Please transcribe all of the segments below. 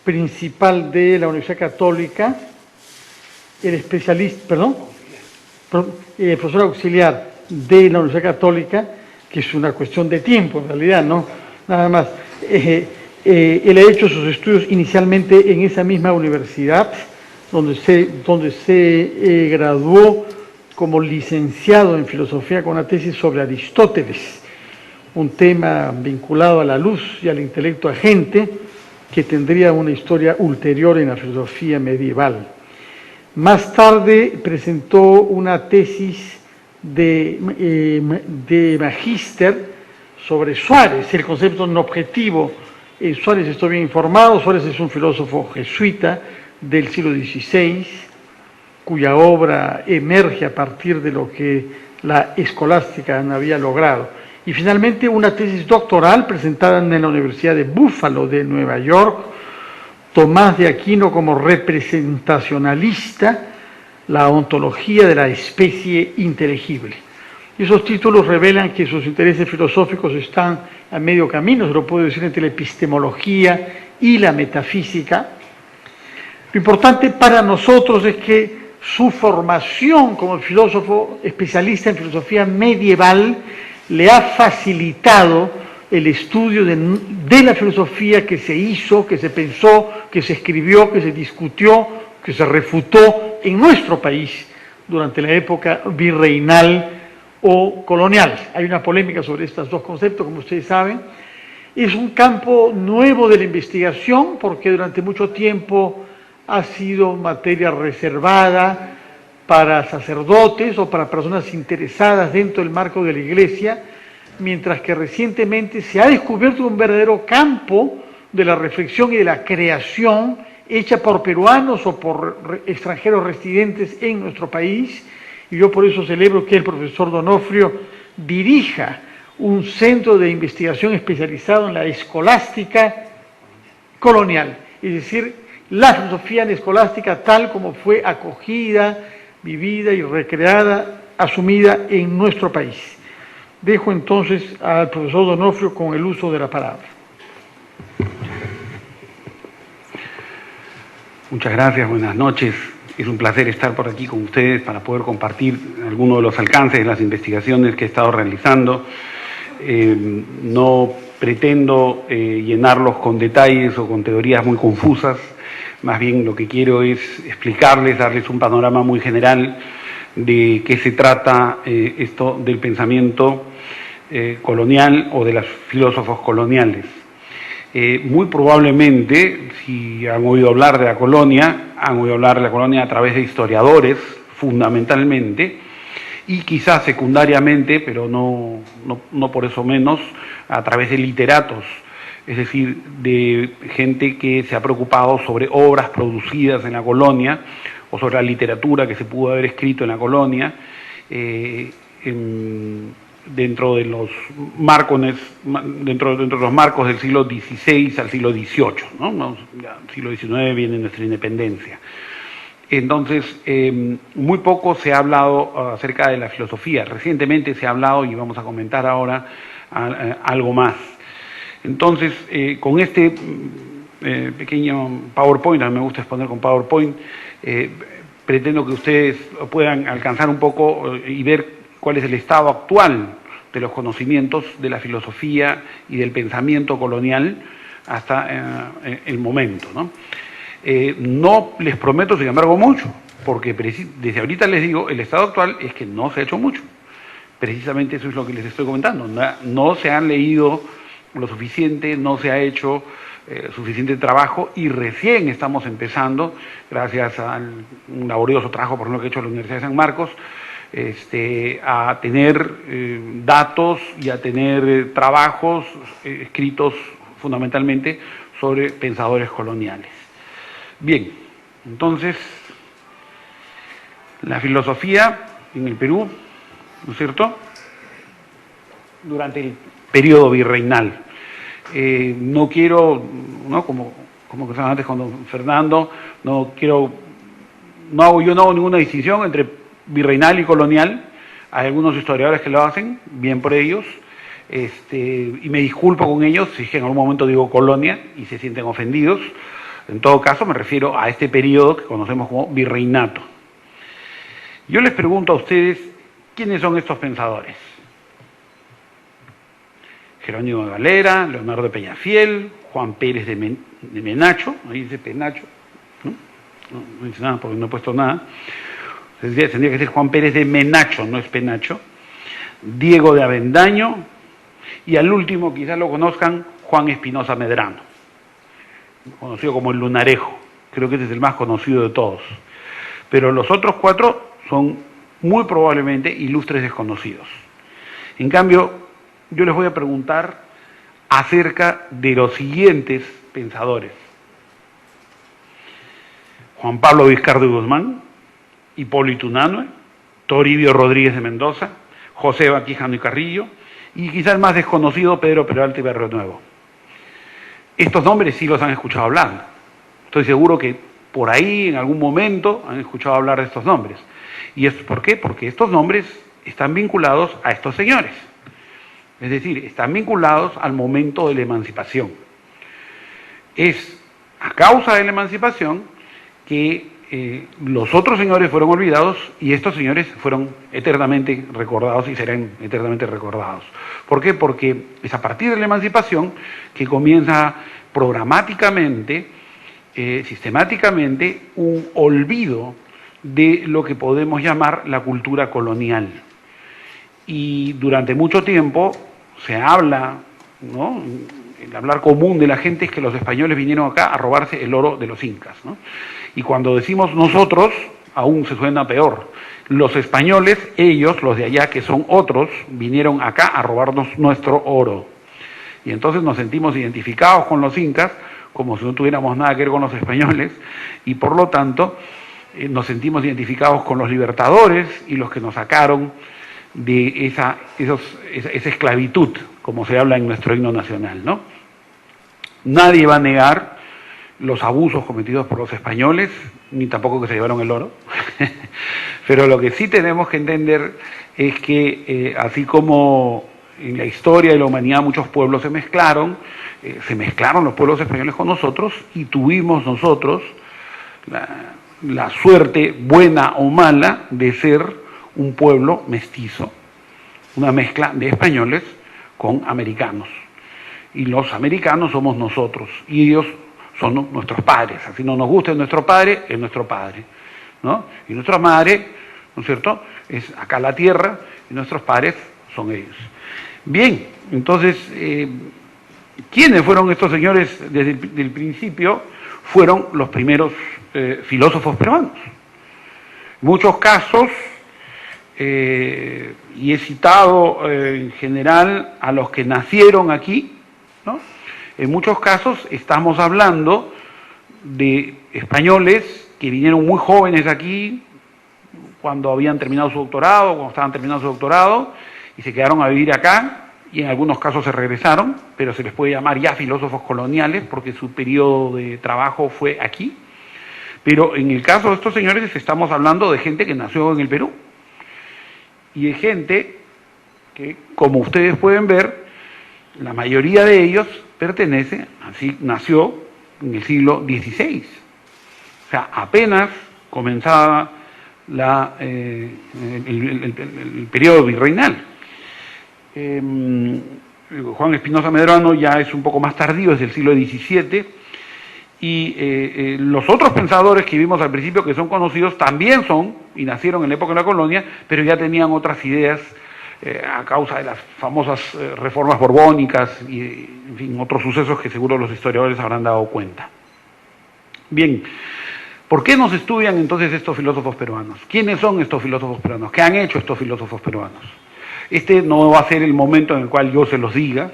principal de la Universidad Católica, el especialista, profesor auxiliar de la Universidad Católica, que es una cuestión de tiempo en realidad, ¿no? Nada más. Él ha hecho sus estudios inicialmente en esa misma universidad, donde se graduó como licenciado en filosofía con una tesis sobre Aristóteles, un tema vinculado a la luz y al intelecto agente, que tendría una historia ulterior en la filosofía medieval. Más tarde presentó una tesis de magíster sobre Suárez, el concepto no objetivo. Suárez, estoy bien informado, Suárez es un filósofo jesuita del siglo XVI, cuya obra emerge a partir de lo que la escolástica había logrado. Y finalmente una tesis doctoral presentada en la Universidad de Buffalo de Nueva York, Tomás de Aquino como representacionalista, la ontología de la especie inteligible. Esos títulos revelan que sus intereses filosóficos están a medio camino, se lo puedo decir, entre la epistemología y la metafísica. Lo importante para nosotros es que su formación como filósofo especialista en filosofía medieval le ha facilitado el estudio de la filosofía que se hizo, que se pensó, que se escribió, que se discutió, que se refutó en nuestro país durante la época virreinal o colonial. Hay una polémica sobre estos dos conceptos, como ustedes saben. Es un campo nuevo de la investigación porque durante mucho tiempo ha sido materia reservada para sacerdotes o para personas interesadas dentro del marco de la Iglesia, mientras que recientemente se ha descubierto un verdadero campo de la reflexión y de la creación hecha por peruanos o por extranjeros residentes en nuestro país, y yo por eso celebro que el profesor Donofrio dirija un centro de investigación especializado en la escolástica colonial, es decir, la filosofía escolástica tal como fue acogida, vivida y recreada, asumida en nuestro país. Dejo entonces al profesor Donofrio con el uso de la palabra. Muchas gracias, buenas noches. Es un placer estar por aquí con ustedes para poder compartir algunos de los alcances de las investigaciones que he estado realizando. No pretendo llenarlos con detalles o con teorías muy confusas, más bien lo que quiero es explicarles, darles un panorama muy general de qué se trata esto del pensamiento colonial o de los filósofos coloniales. Muy probablemente, si han oído hablar de la colonia, han oído hablar de la colonia a través de historiadores, fundamentalmente, y quizás secundariamente, pero no por eso menos, a través de literatos, es decir, de gente que se ha preocupado sobre obras producidas en la colonia o sobre la literatura que se pudo haber escrito en la colonia, dentro de los marcos del siglo XVI al siglo XVIII, ¿no? El siglo XIX viene nuestra independencia. Entonces, muy poco se ha hablado acerca de la filosofía. Recientemente se ha hablado, y vamos a comentar ahora algo más. Entonces, con este pequeño PowerPoint, a mí me gusta exponer con PowerPoint, pretendo que ustedes puedan alcanzar un poco y ver cuál es el estado actual de los conocimientos de la filosofía y del pensamiento colonial hasta el momento, ¿no? No les prometo, sin embargo, mucho, porque desde ahorita les digo, el estado actual es que no se ha hecho mucho. Precisamente eso es lo que les estoy comentando. No se han leído lo suficiente, no se ha hecho suficiente trabajo y recién estamos empezando, gracias a un laborioso trabajo, por ejemplo, que ha hecho la Universidad de San Marcos, a tener datos y a tener trabajos escritos fundamentalmente sobre pensadores coloniales. Bien, entonces, la filosofía en el Perú, ¿no es cierto?, durante el periodo virreinal. No quiero, ¿no?, como que antes con don Fernando, yo no hago ninguna distinción entre virreinal y colonial. Hay algunos historiadores que lo hacen, bien por ellos, y me disculpo con ellos si es que en algún momento digo colonia y se sienten ofendidos. En todo caso, me refiero a este periodo que conocemos como virreinato. Yo les pregunto a ustedes, ¿quiénes son estos pensadores? Jerónimo de Valera, Leonardo de Peñafiel, Juan Pérez de Menacho, ahí dice Penacho, no dice nada porque no he puesto nada, tendría que ser Juan Pérez de Menacho, no es Penacho, Diego de Avendaño, y al último, quizás lo conozcan, Juan Espinosa Medrano, conocido como el Lunarejo, creo que este es el más conocido de todos. Pero los otros 4 son muy probablemente ilustres desconocidos. En cambio, yo les voy a preguntar acerca de los siguientes pensadores. Juan Pablo Vizcardo y Guzmán, Hipólito Unanue, Toribio Rodríguez de Mendoza, José Quijano y Carrillo, y quizás el más desconocido, Pedro Peralta y Barrionuevo. Estos nombres sí los han escuchado hablar. Estoy seguro que por ahí en algún momento han escuchado hablar de estos nombres. ¿Y esto por qué? Porque estos nombres están vinculados a estos señores. Es decir, están vinculados al momento de la emancipación. Es a causa de la emancipación que los otros señores fueron olvidados y estos señores fueron eternamente recordados y serán eternamente recordados. ¿Por qué? Porque es a partir de la emancipación que comienza programáticamente, sistemáticamente, un olvido de lo que podemos llamar la cultura colonial. Y durante mucho tiempo se habla, ¿no? El hablar común de la gente es que los españoles vinieron acá a robarse el oro de los incas, ¿no? Y cuando decimos nosotros, aún se suena peor. Los españoles, ellos, los de allá, que son otros, vinieron acá a robarnos nuestro oro. Y entonces nos sentimos identificados con los incas, como si no tuviéramos nada que ver con los españoles, y por lo tanto nos sentimos identificados con los libertadores y los que nos sacaron de esa esclavitud, como se habla en nuestro himno nacional, ¿no? Nadie va a negar los abusos cometidos por los españoles, ni tampoco que se llevaron el oro, pero lo que sí tenemos que entender es que así como en la historia de la humanidad muchos pueblos se mezclaron los pueblos españoles con nosotros y tuvimos nosotros la suerte, buena o mala, de ser un pueblo mestizo, una mezcla de españoles con americanos. Y los americanos somos nosotros, y ellos son nuestros padres. Así no nos guste nuestro padre, es nuestro padre, ¿no? Y nuestra madre, ¿no es cierto?, es acá la tierra, y nuestros padres son ellos. Bien, entonces, ¿quiénes fueron estos señores desde el principio? Fueron los primeros filósofos peruanos. En muchos casos, y he citado en general a los que nacieron aquí, ¿no? En muchos casos estamos hablando de españoles que vinieron muy jóvenes aquí, cuando habían terminado su doctorado, cuando estaban terminando su doctorado, y se quedaron a vivir acá, y en algunos casos se regresaron, pero se les puede llamar ya filósofos coloniales, porque su periodo de trabajo fue aquí. Pero en el caso de estos señores estamos hablando de gente que nació en el Perú, y de gente que, como ustedes pueden ver, la mayoría de ellos pertenece, así nació en el siglo XVI. O sea, apenas comenzaba el periodo virreinal. Juan Espinosa Medrano ya es un poco más tardío, es del siglo XVII, y los otros pensadores que vimos al principio, que son conocidos, también son, y nacieron en la época de la colonia, pero ya tenían otras ideas a causa de las famosas reformas borbónicas y, en fin, otros sucesos que seguro los historiadores habrán dado cuenta. Bien, ¿por qué nos estudian entonces estos filósofos peruanos? ¿Quiénes son estos filósofos peruanos? ¿Qué han hecho estos filósofos peruanos? Este no va a ser el momento en el cual yo se los diga.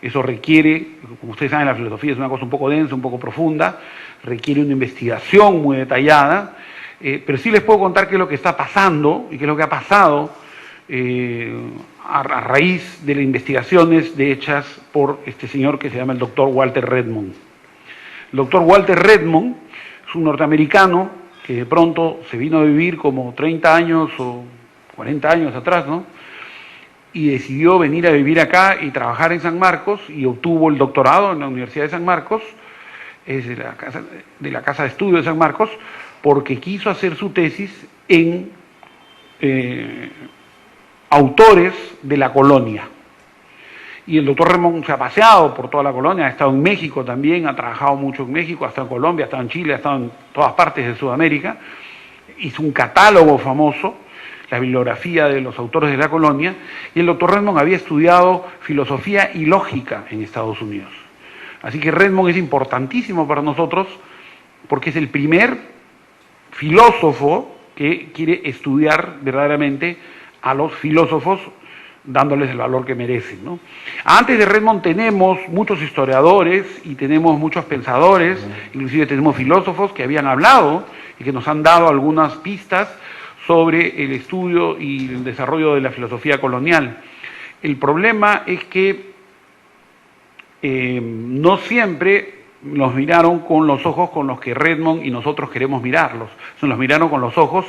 Eso requiere, como ustedes saben, la filosofía es una cosa un poco densa, un poco profunda, requiere una investigación muy detallada, pero sí les puedo contar qué es lo que está pasando y qué es lo que ha pasado a raíz de las investigaciones hechas por este señor que se llama el doctor Walter Redmond. El doctor Walter Redmond es un norteamericano que de pronto se vino a vivir como 30 años o 40 años atrás, ¿no? Y decidió venir a vivir acá y trabajar en San Marcos y obtuvo el doctorado en la Universidad de San Marcos es de la Casa de Estudios de San Marcos, porque quiso hacer su tesis en autores de la colonia. Y el doctor Redmond se ha paseado por toda la colonia, ha estado en México también, ha trabajado mucho en México, ha estado en Colombia, ha estado en Chile, ha estado en todas partes de Sudamérica, hizo un catálogo famoso, la bibliografía de los autores de la colonia, y el doctor Redmond había estudiado filosofía y lógica en Estados Unidos. Así que Redmond es importantísimo para nosotros porque es el primer filósofo que quiere estudiar verdaderamente a los filósofos, dándoles el valor que merecen, ¿no? Antes de Redmond tenemos muchos historiadores y tenemos muchos pensadores, inclusive tenemos filósofos que habían hablado y que nos han dado algunas pistas sobre el estudio y el desarrollo de la filosofía colonial. El problema es que no siempre nos miraron con los ojos con los que Redmond y nosotros queremos mirarlos, se nos miraron con los ojos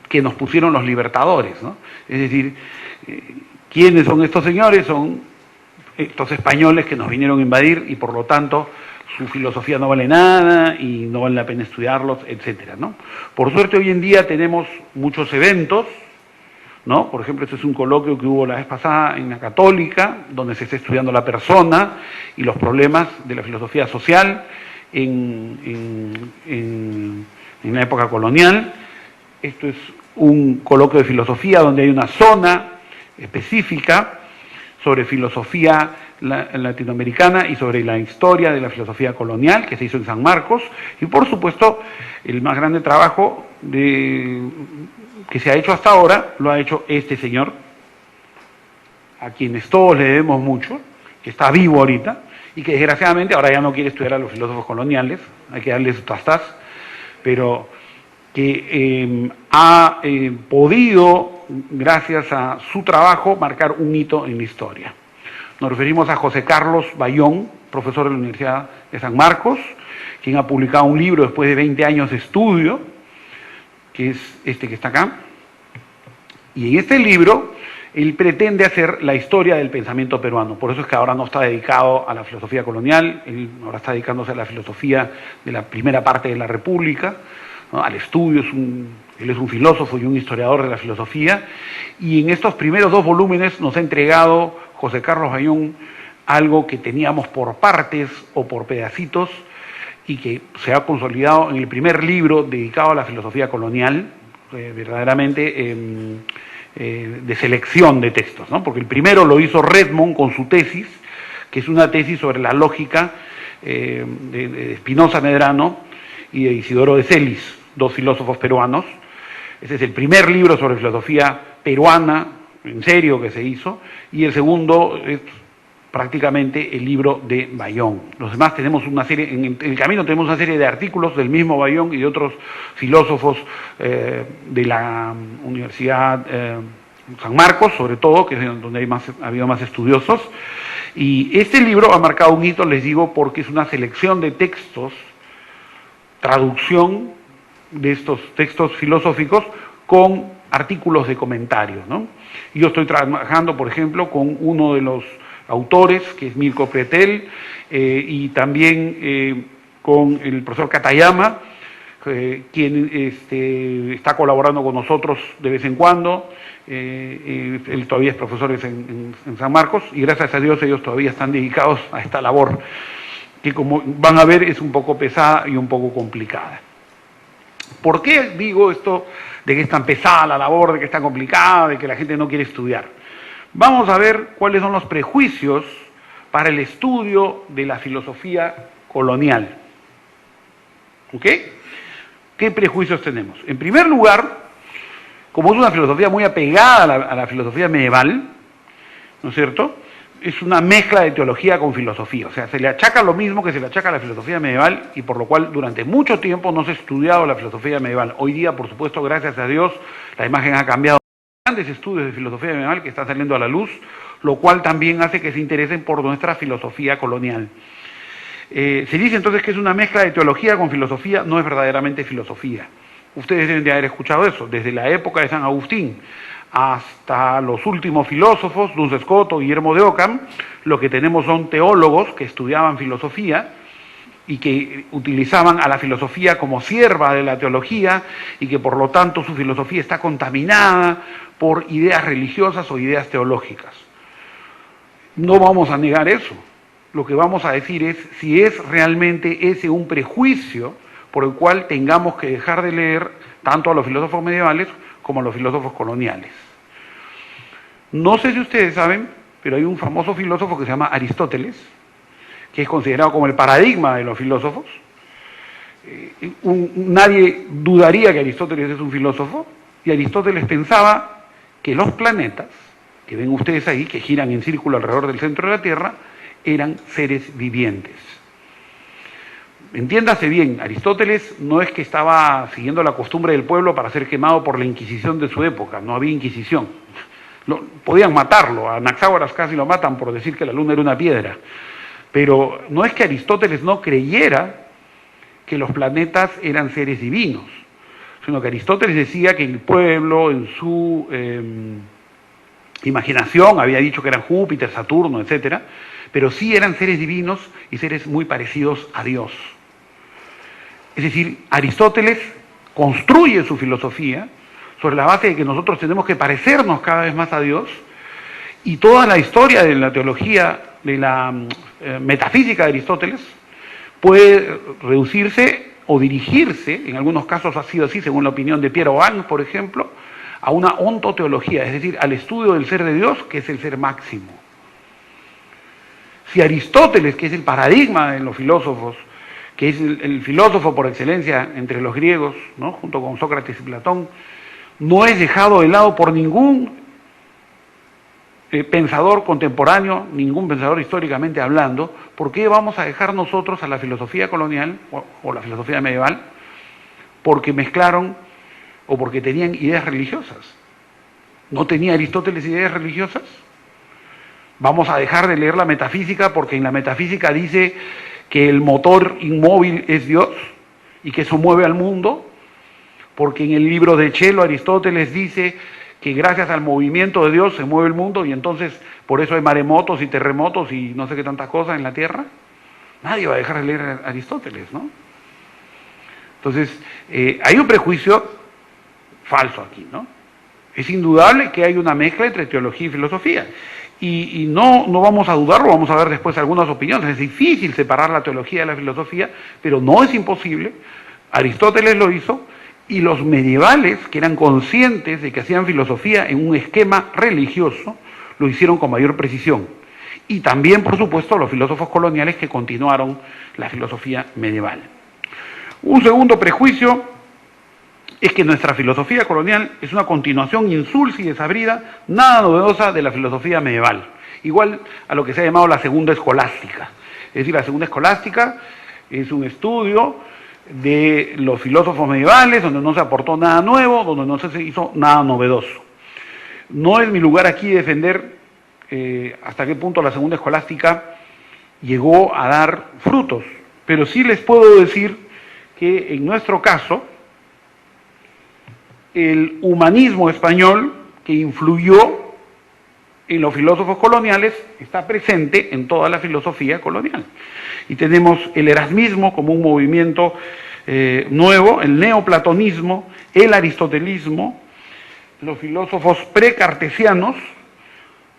que nos pusieron los libertadores, ¿no? Es decir, ¿quiénes son estos señores? Son estos españoles que nos vinieron a invadir y por lo tanto su filosofía no vale nada y no vale la pena estudiarlos, etcétera, ¿no? Por suerte hoy en día tenemos muchos eventos, ¿no? Por ejemplo, este es un coloquio que hubo la vez pasada en la Católica, donde se está estudiando la persona y los problemas de la filosofía social en la época colonial. Esto es un coloquio de filosofía donde hay una zona específica sobre filosofía latinoamericana y sobre la historia de la filosofía colonial que se hizo en San Marcos, y por supuesto el más grande trabajo que se ha hecho hasta ahora lo ha hecho este señor, a quienes todos le debemos mucho, que está vivo ahorita y que desgraciadamente ahora ya no quiere estudiar a los filósofos coloniales, hay que darle su tastaz, pero que ha podido, gracias a su trabajo, marcar un hito en la historia. Nos referimos a José Carlos Bayón, profesor de la Universidad de San Marcos, quien ha publicado un libro después de 20 años de estudio, que es este que está acá. Y en este libro, él pretende hacer la historia del pensamiento peruano. Por eso es que ahora no está dedicado a la filosofía colonial, él ahora está dedicándose a la filosofía de la primera parte de la República, ¿no? Al estudio, él es un filósofo y un historiador de la filosofía, y en estos primeros 2 volúmenes nos ha entregado José Carlos Bayón algo que teníamos por partes o por pedacitos y que se ha consolidado en el primer libro dedicado a la filosofía colonial, verdaderamente de selección de textos, ¿no? Porque el primero lo hizo Redmond con su tesis, que es una tesis sobre la lógica de Spinoza Medrano y de Isidoro de Celis, 2 filósofos peruanos. Ese es el primer libro sobre filosofía peruana, en serio, que se hizo, y el segundo es prácticamente el libro de Bayón. Los demás tenemos una serie, en el camino tenemos una serie de artículos del mismo Bayón y de otros filósofos de la Universidad San Marcos, sobre todo, que es donde ha habido más estudiosos, y este libro ha marcado un hito, les digo, porque es una selección de textos, traducción de estos textos filosóficos con artículos de comentarios, ¿no? Yo estoy trabajando, por ejemplo, con uno de los autores, que es Mirko Pretel, y también con el profesor Katayama, quien está colaborando con nosotros de vez en cuando. Él todavía es profesor en San Marcos, y gracias a Dios ellos todavía están dedicados a esta labor, que como van a ver es un poco pesada y un poco complicada. ¿Por qué digo esto de que es tan pesada la labor, de que es tan complicada, de que la gente no quiere estudiar? Vamos a ver cuáles son los prejuicios para el estudio de la filosofía colonial. ¿Ok? ¿Qué prejuicios tenemos? En primer lugar, como es una filosofía muy apegada a la filosofía medieval, ¿no es cierto?, es una mezcla de teología con filosofía, o sea, se le achaca lo mismo que se le achaca a la filosofía medieval, y por lo cual durante mucho tiempo no se ha estudiado la filosofía medieval. Hoy día, por supuesto, gracias a Dios, la imagen ha cambiado. Grandes estudios de filosofía medieval que están saliendo a la luz, lo cual también hace que se interesen por nuestra filosofía colonial. Se dice entonces que es una mezcla de teología con filosofía, no es verdaderamente filosofía. Ustedes deben de haber escuchado eso, desde la época de San Agustín hasta los últimos filósofos, Duns Scoto, Guillermo de Ockham, lo que tenemos son teólogos que estudiaban filosofía y que utilizaban a la filosofía como sierva de la teología y que por lo tanto su filosofía está contaminada por ideas religiosas o ideas teológicas. No vamos a negar eso. Lo que vamos a decir es si es realmente ese un prejuicio por el cual tengamos que dejar de leer tanto a los filósofos medievales como a los filósofos coloniales. No sé si ustedes saben, pero hay un famoso filósofo que se llama Aristóteles, que es considerado como el paradigma de los filósofos. Nadie dudaría que Aristóteles es un filósofo, y Aristóteles pensaba que los planetas, que ven ustedes ahí, que giran en círculo alrededor del centro de la Tierra, eran seres vivientes. Entiéndase bien, Aristóteles no es que estaba siguiendo la costumbre del pueblo para ser quemado por la Inquisición de su época, no había Inquisición. Podían matarlo, a Anaxágoras casi lo matan por decir que la luna era una piedra. Pero no es que Aristóteles no creyera que los planetas eran seres divinos, sino que Aristóteles decía que el pueblo, en su imaginación, había dicho que eran Júpiter, Saturno, etc., pero sí eran seres divinos y seres muy parecidos a Dios. Es decir, Aristóteles construye su filosofía sobre la base de que nosotros tenemos que parecernos cada vez más a Dios, y toda la historia de la teología, de la metafísica de Aristóteles, puede reducirse o dirigirse, en algunos casos ha sido así, según la opinión de Pierre Oğan, por ejemplo, a una ontoteología, es decir, al estudio del ser de Dios, que es el ser máximo. Si Aristóteles, que es el paradigma de los filósofos, que es el filósofo por excelencia entre los griegos, ¿no?, junto con Sócrates y Platón, no es dejado de lado por ningún pensador contemporáneo, ningún pensador históricamente hablando, ¿por qué vamos a dejar nosotros a la filosofía colonial o la filosofía medieval? Porque mezclaron o porque tenían ideas religiosas. ¿No tenía Aristóteles ideas religiosas? Vamos a dejar de leer la metafísica porque en la metafísica dice que el motor inmóvil es Dios y que eso mueve al mundo, porque en el libro de Chelo Aristóteles dice que gracias al movimiento de Dios se mueve el mundo y entonces por eso hay maremotos y terremotos y no sé qué tantas cosas en la Tierra. Nadie va a dejar de leer a Aristóteles, ¿no? Entonces, hay un prejuicio falso aquí, ¿no? Es indudable que hay una mezcla entre teología y filosofía. Y no vamos a dudarlo, vamos a ver después algunas opiniones. Es difícil separar la teología de la filosofía, pero no es imposible. Aristóteles lo hizo, y los medievales, que eran conscientes de que hacían filosofía en un esquema religioso, lo hicieron con mayor precisión. Y también, por supuesto, los filósofos coloniales que continuaron la filosofía medieval. Un segundo prejuicio es que nuestra filosofía colonial es una continuación insulsa y desabrida, nada novedosa de la filosofía medieval, igual a lo que se ha llamado la segunda escolástica. Es decir, la segunda escolástica es un estudio de los filósofos medievales donde no se aportó nada nuevo, donde no se hizo nada novedoso. No es mi lugar aquí defender hasta qué punto la segunda escolástica llegó a dar frutos, pero sí les puedo decir que en nuestro caso el humanismo español, que influyó en los filósofos coloniales, está presente en toda la filosofía colonial. Y tenemos el erasmismo como un movimiento nuevo, el neoplatonismo, el aristotelismo, los filósofos precartesianos,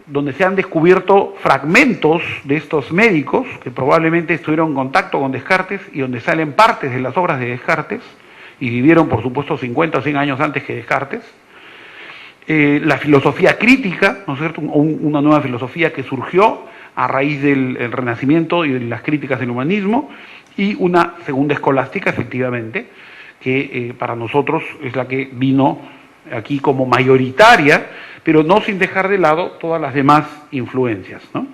donde se han descubierto fragmentos de estos médicos que probablemente estuvieron en contacto con Descartes y donde salen partes de las obras de Descartes, y vivieron, por supuesto, 50 o 100 años antes que Descartes. La filosofía crítica, ¿no es cierto?, una nueva filosofía que surgió a raíz del Renacimiento y de las críticas del humanismo, y una segunda escolástica, efectivamente, que para nosotros es la que vino aquí como mayoritaria, pero no sin dejar de lado todas las demás influencias, ¿no?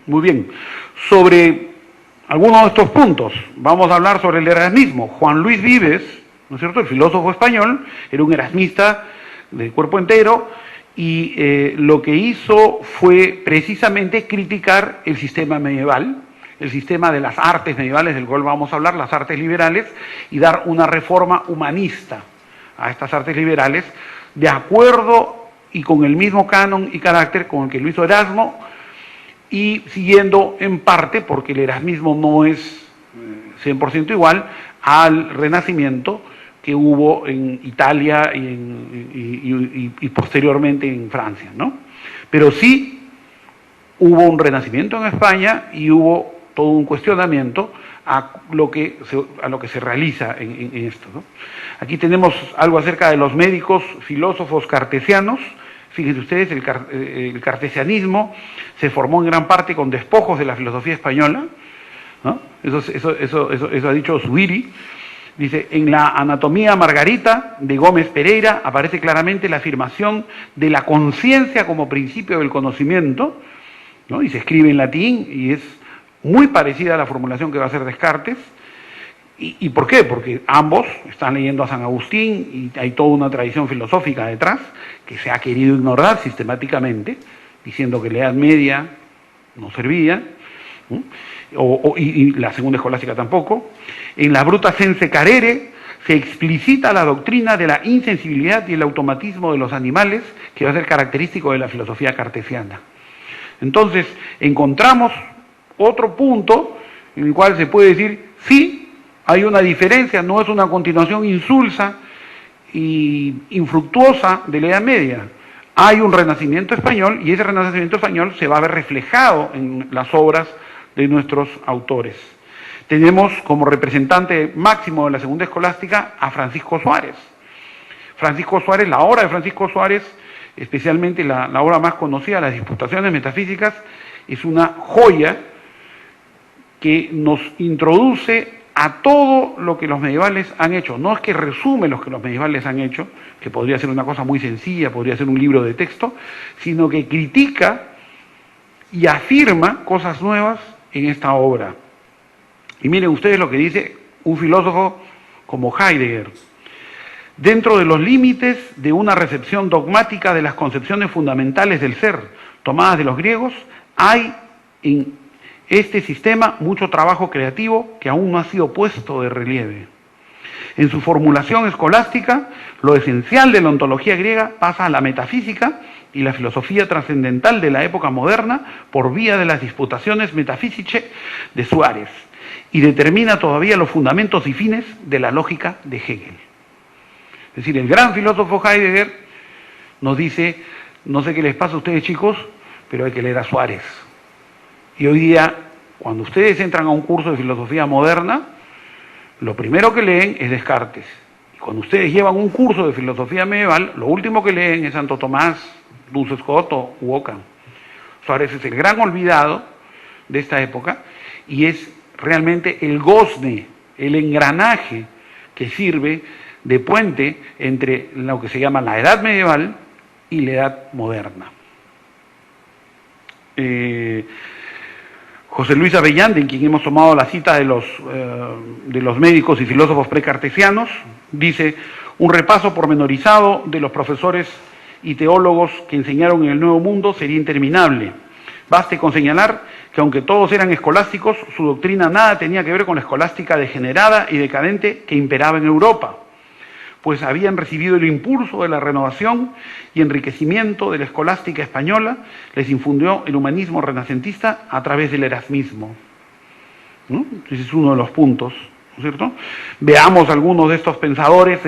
Muy bien. Sobre algunos de estos puntos vamos a hablar sobre el erasmismo. Juan Luis Vives, ¿no es cierto?, el filósofo español, era un erasmista de cuerpo entero, y lo que hizo fue precisamente criticar el sistema medieval, el sistema de las artes medievales del cual vamos a hablar, las artes liberales, y dar una reforma humanista a estas artes liberales, de acuerdo y con el mismo canon y carácter con el que lo hizo Erasmo, y siguiendo en parte, porque el erasmismo no es 100% igual, al Renacimiento que hubo en Italia y posteriormente en Francia, ¿no? Pero sí hubo un renacimiento en España y hubo todo un cuestionamiento a lo que se realiza en esto, ¿no? Aquí tenemos algo acerca de los médicos filósofos cartesianos. Fíjense ustedes, el cartesianismo se formó en gran parte con despojos de la filosofía española, ¿no? Eso ha dicho Zubiri. Dice, en la Anatomía Margarita de Gómez Pereira aparece claramente la afirmación de la conciencia como principio del conocimiento, ¿no? Y se escribe en latín y es muy parecida a la formulación que va a hacer Descartes. ¿Y por qué? Porque ambos están leyendo a San Agustín y hay toda una tradición filosófica detrás que se ha querido ignorar sistemáticamente, diciendo que la Edad Media no servía, ¿no? Y la segunda escolástica tampoco. En la Bruta Sense Carere se explicita la doctrina de la insensibilidad y el automatismo de los animales, que va a ser característico de la filosofía cartesiana. Entonces, encontramos otro punto en el cual se puede decir, sí, hay una diferencia, no es una continuación insulsa y infructuosa de la Edad Media. Hay un renacimiento español y ese renacimiento español se va a ver reflejado en las obras de nuestros autores. Tenemos como representante máximo de la segunda escolástica a Francisco Suárez. Francisco Suárez, la obra de Francisco Suárez, especialmente la obra más conocida, las Disputaciones Metafísicas, es una joya que nos introduce a todo lo que los medievales han hecho. No es que resume lo que los medievales han hecho, que podría ser una cosa muy sencilla, podría ser un libro de texto, sino que critica y afirma cosas nuevas en esta obra. Y miren ustedes lo que dice un filósofo como Heidegger. Dentro de los límites de una recepción dogmática de las concepciones fundamentales del ser, tomadas de los griegos, hay en este sistema mucho trabajo creativo que aún no ha sido puesto de relieve. En su formulación escolástica, lo esencial de la ontología griega pasa a la metafísica y la filosofía trascendental de la época moderna por vía de las Disputaciones Metaphysicae de Suárez y determina todavía los fundamentos y fines de la lógica de Hegel. Es decir, el gran filósofo Heidegger nos dice, no sé qué les pasa a ustedes chicos, pero hay que leer a Suárez. Y hoy día, cuando ustedes entran a un curso de filosofía moderna, lo primero que leen es Descartes. Y cuando ustedes llevan un curso de filosofía medieval, lo último que leen es Santo Tomás, Duns Scotus u Ockham. Suárez es el gran olvidado de esta época y es realmente el gozne, el engranaje que sirve de puente entre lo que se llama la edad medieval y la edad moderna. José Luis Avellán, de quien hemos tomado la cita de los médicos y filósofos precartesianos, dice, un repaso pormenorizado de los profesores y teólogos que enseñaron en el Nuevo Mundo sería interminable. Baste con señalar que aunque todos eran escolásticos, su doctrina nada tenía que ver con la escolástica degenerada y decadente que imperaba en Europa, pues habían recibido el impulso de la renovación y enriquecimiento de la escolástica española, les infundió el humanismo renacentista a través del erasmismo, ¿no? Ese es uno de los puntos, ¿no es cierto? Veamos algunos de estos pensadores.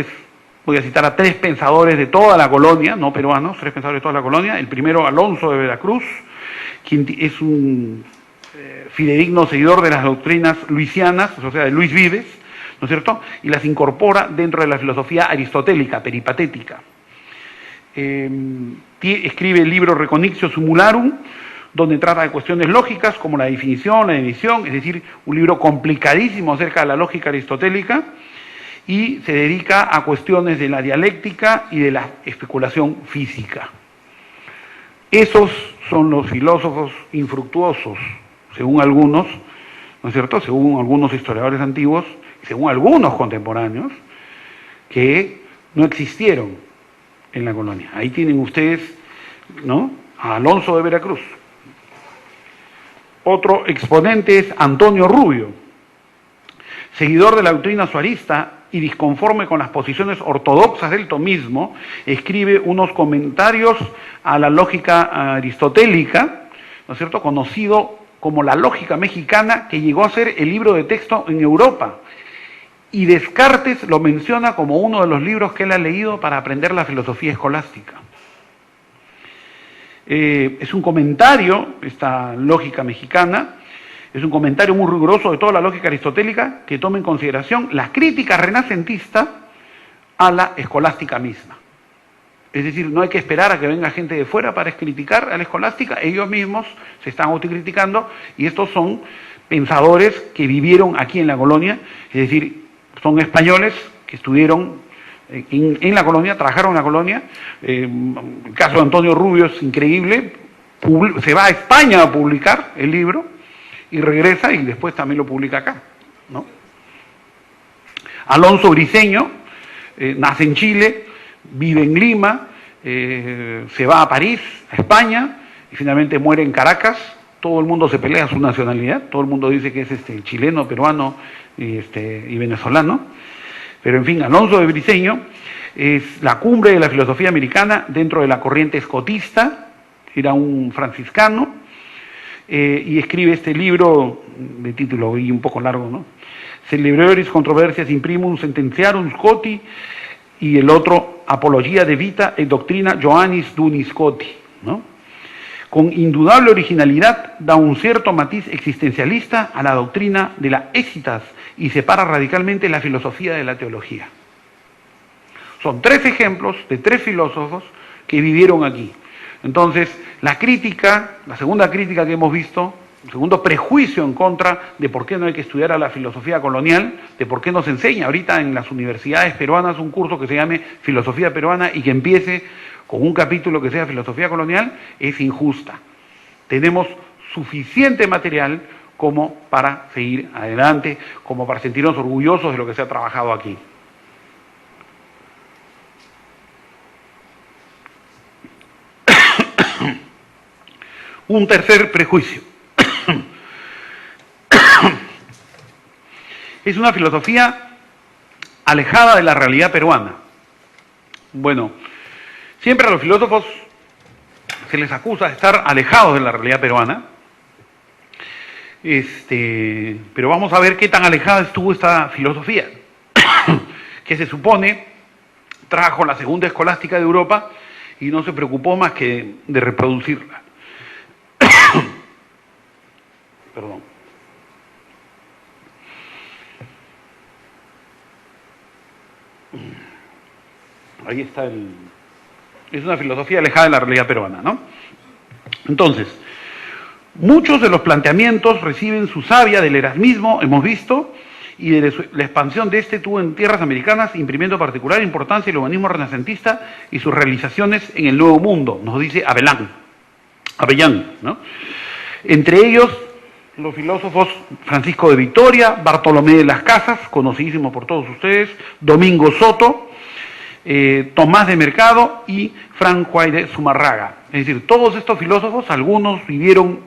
Voy a citar a 3 pensadores de toda la colonia, no peruanos, 3 pensadores de toda la colonia. El primero, Alonso de Veracruz, quien es un fidedigno seguidor de las doctrinas luisianas, o sea, de Luis Vives, ¿no es cierto? Y las incorpora dentro de la filosofía aristotélica, peripatética. Escribe el libro Reconixio Sumularum, donde trata de cuestiones lógicas como la definición, la división, es decir, un libro complicadísimo acerca de la lógica aristotélica, y se dedica a cuestiones de la dialéctica y de la especulación física. Esos son los filósofos infructuosos, según algunos, ¿no es cierto?, según algunos historiadores antiguos, según algunos contemporáneos, que no existieron en la colonia. Ahí tienen ustedes, ¿no?, a Alonso de Veracruz. Otro exponente es Antonio Rubio, seguidor de la doctrina suarista y disconforme con las posiciones ortodoxas del tomismo, escribe unos comentarios a la lógica aristotélica, ¿no ¿no es cierto?, conocido como la lógica mexicana, que llegó a ser el libro de texto en Europa. Y Descartes lo menciona como uno de los libros que él ha leído para aprender la filosofía escolástica. Es un comentario, esta lógica mexicana, es un comentario muy riguroso de toda la lógica aristotélica que toma en consideración la crítica renacentista a la escolástica misma. Es decir, no hay que esperar a que venga gente de fuera para criticar a la escolástica, ellos mismos se están autocriticando y estos son pensadores que vivieron aquí en la colonia, es decir, son españoles que estuvieron en la colonia, trabajaron en la colonia. El caso de Antonio Rubio es increíble, se va a España a publicar el libro y regresa y después también lo publica acá, ¿no? Alonso Briceño nace en Chile, vive en Lima, se va a París, a España, y finalmente muere en Caracas. Todo el mundo se pelea su nacionalidad, todo el mundo dice que es chileno, peruano y venezolano. Pero en fin, Alonso de Briceño es la cumbre de la filosofía americana dentro de la corriente escotista, era un franciscano, y escribe este libro de título y un poco largo, ¿no? Celebrioris controversias imprimum sententiarum Scotti, y el otro Apologia de Vita e Doctrina Johannis Dunis Scotti, ¿no? Con indudable originalidad da un cierto matiz existencialista a la doctrina de la ésitas y separa radicalmente la filosofía de la teología. Son tres ejemplos de tres filósofos que vivieron aquí. Entonces, la crítica, la segunda crítica que hemos visto, el segundo prejuicio en contra de por qué no hay que estudiar a la filosofía colonial, de por qué no se enseña ahorita en las universidades peruanas un curso que se llame Filosofía Peruana y que empiece con un capítulo que sea filosofía colonial, es injusta. Tenemos suficiente material como para seguir adelante, como para sentirnos orgullosos de lo que se ha trabajado aquí. Un tercer prejuicio. Es una filosofía alejada de la realidad peruana. Bueno, siempre a los filósofos se les acusa de estar alejados de la realidad peruana, pero vamos a ver qué tan alejada estuvo esta filosofía, que se supone trajo la segunda escolástica de Europa y no se preocupó más que de reproducirla. Perdón. Ahí está es una filosofía alejada de la realidad peruana, ¿no? Entonces, muchos de los planteamientos reciben su savia del erasmismo, hemos visto, y de la expansión de tuvo en tierras americanas, imprimiendo particular importancia el humanismo renacentista y sus realizaciones en el Nuevo Mundo, nos dice Avellán, ¿no? Entre ellos, los filósofos Francisco de Vitoria, Bartolomé de las Casas, conocidísimo por todos ustedes, Domingo Soto, Tomás de Mercado y Frank Juárez de Zumarraga. Es decir, todos estos filósofos, algunos vivieron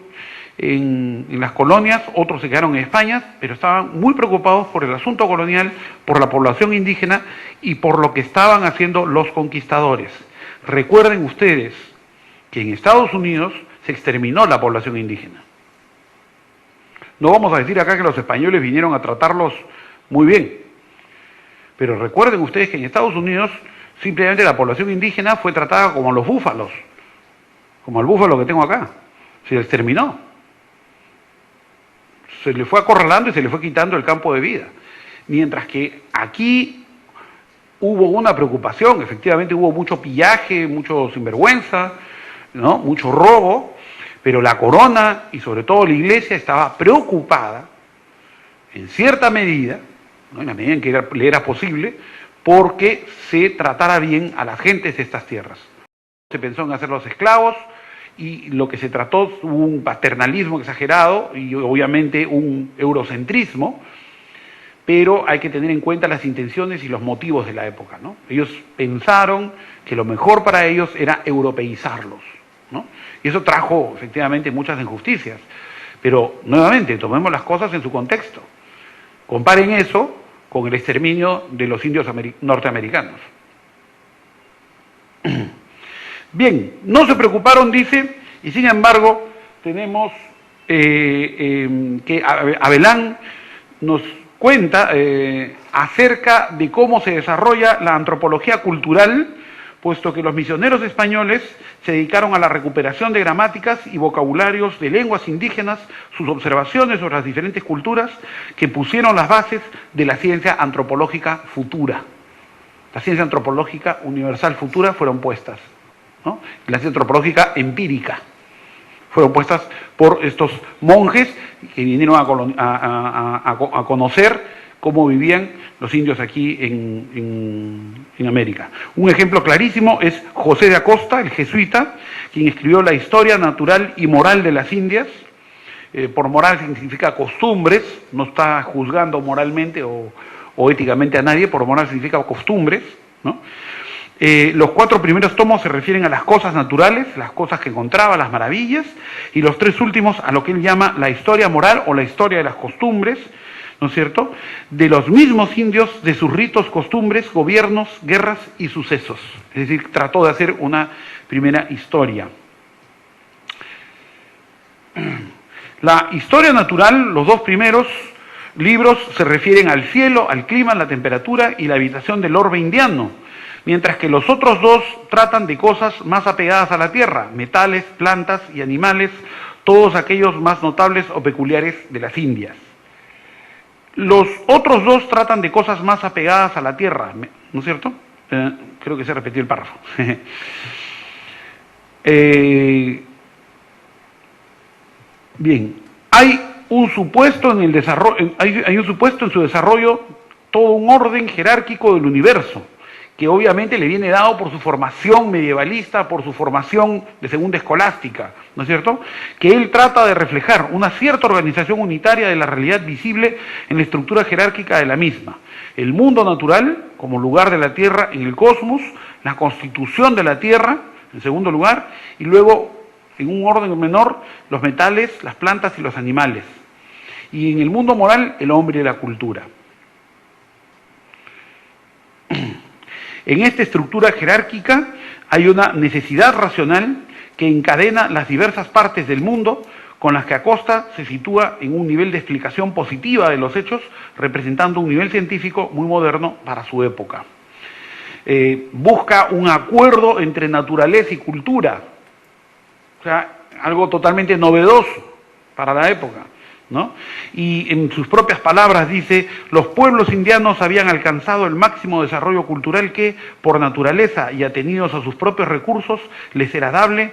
en las colonias, otros se quedaron en España, pero estaban muy preocupados por el asunto colonial, por la población indígena y por lo que estaban haciendo los conquistadores. Recuerden ustedes que en Estados Unidos se exterminó la población indígena. No vamos a decir acá que los españoles vinieron a tratarlos muy bien, pero recuerden ustedes que en Estados Unidos simplemente la población indígena fue tratada como los búfalos, como el búfalo que tengo acá, se exterminó. Se le fue acorralando y se le fue quitando el campo de vida. Mientras que aquí hubo una preocupación, efectivamente hubo mucho pillaje, mucho sinvergüenza, ¿no? Mucho robo, pero la corona y sobre todo la iglesia estaba preocupada, en cierta medida, ¿no? En la medida en que le era posible, porque se tratara bien a las gentes de estas tierras. Se pensó en hacerlos esclavos y lo que se trató hubo un paternalismo exagerado y obviamente un eurocentrismo, pero hay que tener en cuenta las intenciones y los motivos de la época, ¿no? Ellos pensaron que lo mejor para ellos era europeizarlos, ¿no? Y eso trajo efectivamente muchas injusticias. Pero nuevamente, tomemos las cosas en su contexto. Comparen eso con el exterminio de los indios norteamericanos. Bien, no se preocuparon, dice, y sin embargo tenemos que Abelán nos cuenta acerca de cómo se desarrolla la antropología cultural, puesto que los misioneros españoles se dedicaron a la recuperación de gramáticas y vocabularios de lenguas indígenas, sus observaciones sobre las diferentes culturas que pusieron las bases de la ciencia antropológica futura. La ciencia antropológica universal futura fueron puestas, ¿no? La ciencia antropológica empírica fueron puestas por estos monjes que vinieron a conocer cómo vivían los indios aquí en América. Un ejemplo clarísimo es José de Acosta, el jesuita, quien escribió la historia natural y moral de las Indias. Por moral significa costumbres, no está juzgando moralmente o éticamente a nadie, por moral significa costumbres, ¿no? Los 4 primeros tomos se refieren a las cosas naturales, las cosas que encontraba, las maravillas, y los 3 últimos a lo que él llama la historia moral o la historia de las costumbres, ¿no es cierto?, de los mismos indios, de sus ritos, costumbres, gobiernos, guerras y sucesos. Es decir, trató de hacer una primera historia. La historia natural, los 2 primeros libros se refieren al cielo, al clima, la temperatura y la habitación del orbe indiano, mientras que los otros 2 tratan de cosas más apegadas a la tierra, metales, plantas y animales, todos aquellos más notables o peculiares de las Indias. Los otros 2 tratan de cosas más apegadas a la tierra, ¿no es cierto? Creo que se repetió el párrafo. Bien, hay un supuesto en el desarrollo, hay un supuesto en su desarrollo, todo un orden jerárquico del universo, que obviamente le viene dado por su formación medievalista, por su formación de segunda escolástica, ¿no es cierto?, que él trata de reflejar una cierta organización unitaria de la realidad visible en la estructura jerárquica de la misma. El mundo natural, como lugar de la Tierra en el cosmos, la constitución de la Tierra, en segundo lugar, y luego, en un orden menor, los metales, las plantas y los animales. Y en el mundo moral, el hombre y la cultura. En esta estructura jerárquica hay una necesidad racional que encadena las diversas partes del mundo con las que Acosta se sitúa en un nivel de explicación positiva de los hechos, representando un nivel científico muy moderno para su época. Busca un acuerdo entre naturaleza y cultura, o sea, algo totalmente novedoso para la época, ¿no? Y en sus propias palabras dice: los pueblos indianos habían alcanzado el máximo desarrollo cultural que, por naturaleza y atenidos a sus propios recursos, les era dable,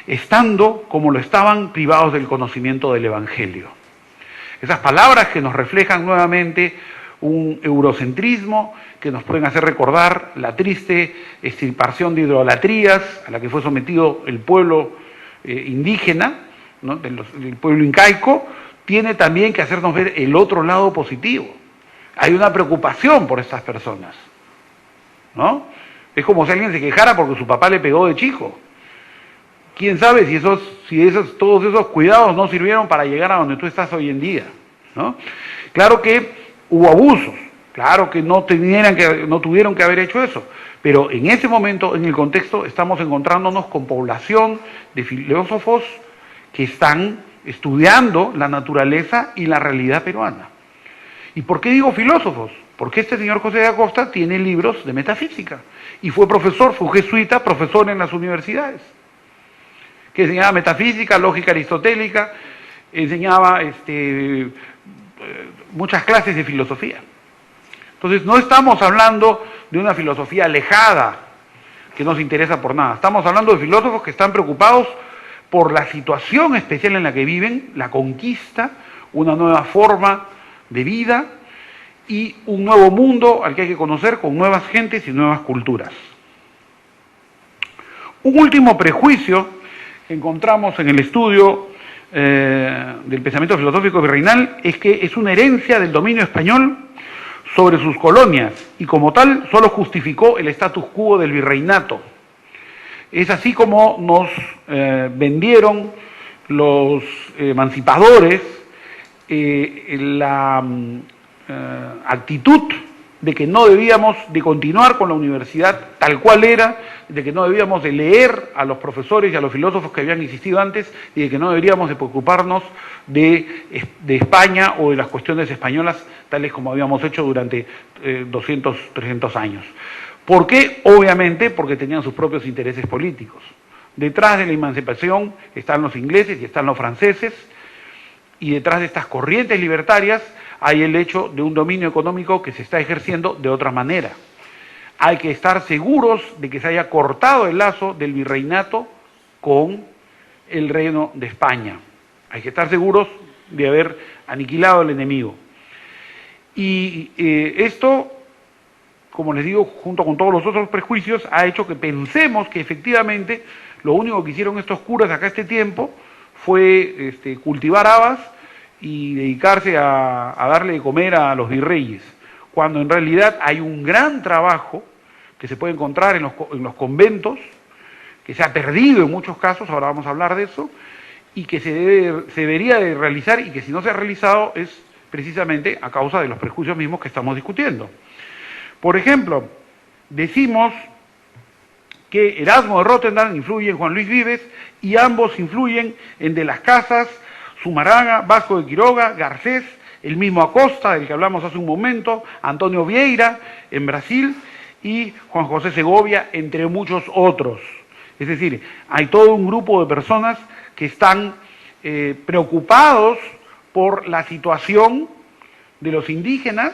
estando como lo estaban privados del conocimiento del Evangelio. Esas palabras que nos reflejan nuevamente un eurocentrismo, que nos pueden hacer recordar la triste extirpación de idolatrías a la que fue sometido el pueblo indígena, ¿no?, del pueblo incaico, tiene también que hacernos ver el otro lado positivo. Hay una preocupación por estas personas, ¿no? Es como si alguien se quejara porque su papá le pegó de chico. ¿Quién sabe si todos esos cuidados no sirvieron para llegar a donde tú estás hoy en día, ¿no? Claro que hubo abusos, claro que no tuvieron que haber hecho eso, pero en ese momento, en el contexto, estamos encontrándonos con población de filósofos que están estudiando la naturaleza y la realidad peruana. ¿Y por qué digo filósofos? Porque este señor José de Acosta tiene libros de metafísica y fue jesuita, profesor en las universidades, que enseñaba metafísica, lógica aristotélica, enseñaba muchas clases de filosofía. Entonces no estamos hablando de una filosofía alejada que no se interesa por nada, estamos hablando de filósofos que están preocupados por la situación especial en la que viven, la conquista, una nueva forma de vida y un nuevo mundo al que hay que conocer con nuevas gentes y nuevas culturas. Un último prejuicio que encontramos en el estudio del pensamiento filosófico virreinal es que es una herencia del dominio español sobre sus colonias y como tal solo justificó el status quo del virreinato. Es así como nos vendieron los emancipadores la actitud de que no debíamos de continuar con la universidad tal cual era, de que no debíamos de leer a los profesores y a los filósofos que habían existido antes y de que no deberíamos de preocuparnos de España o de las cuestiones españolas tales como habíamos hecho durante 200, 300 años. ¿Por qué? Obviamente porque tenían sus propios intereses políticos. Detrás de la emancipación están los ingleses y están los franceses, y detrás de estas corrientes libertarias hay el hecho de un dominio económico que se está ejerciendo de otra manera. Hay que estar seguros de que se haya cortado el lazo del virreinato con el reino de España. Hay que estar seguros de haber aniquilado al enemigo. Y esto, como les digo, junto con todos los otros prejuicios, ha hecho que pensemos que efectivamente lo único que hicieron estos curas acá este tiempo fue cultivar habas y dedicarse a darle de comer a los virreyes, cuando en realidad hay un gran trabajo que se puede encontrar en los conventos, que se ha perdido en muchos casos, ahora vamos a hablar de eso, y que se debería de realizar, y que si no se ha realizado es precisamente a causa de los prejuicios mismos que estamos discutiendo. Por ejemplo, decimos que Erasmo de Rotterdam influye en Juan Luis Vives y ambos influyen en De las Casas, Zumárraga, Vasco de Quiroga, Garcés, el mismo Acosta, del que hablamos hace un momento, Antonio Vieira en Brasil y Juan José Segovia, entre muchos otros. Es decir, hay todo un grupo de personas que están preocupados por la situación de los indígenas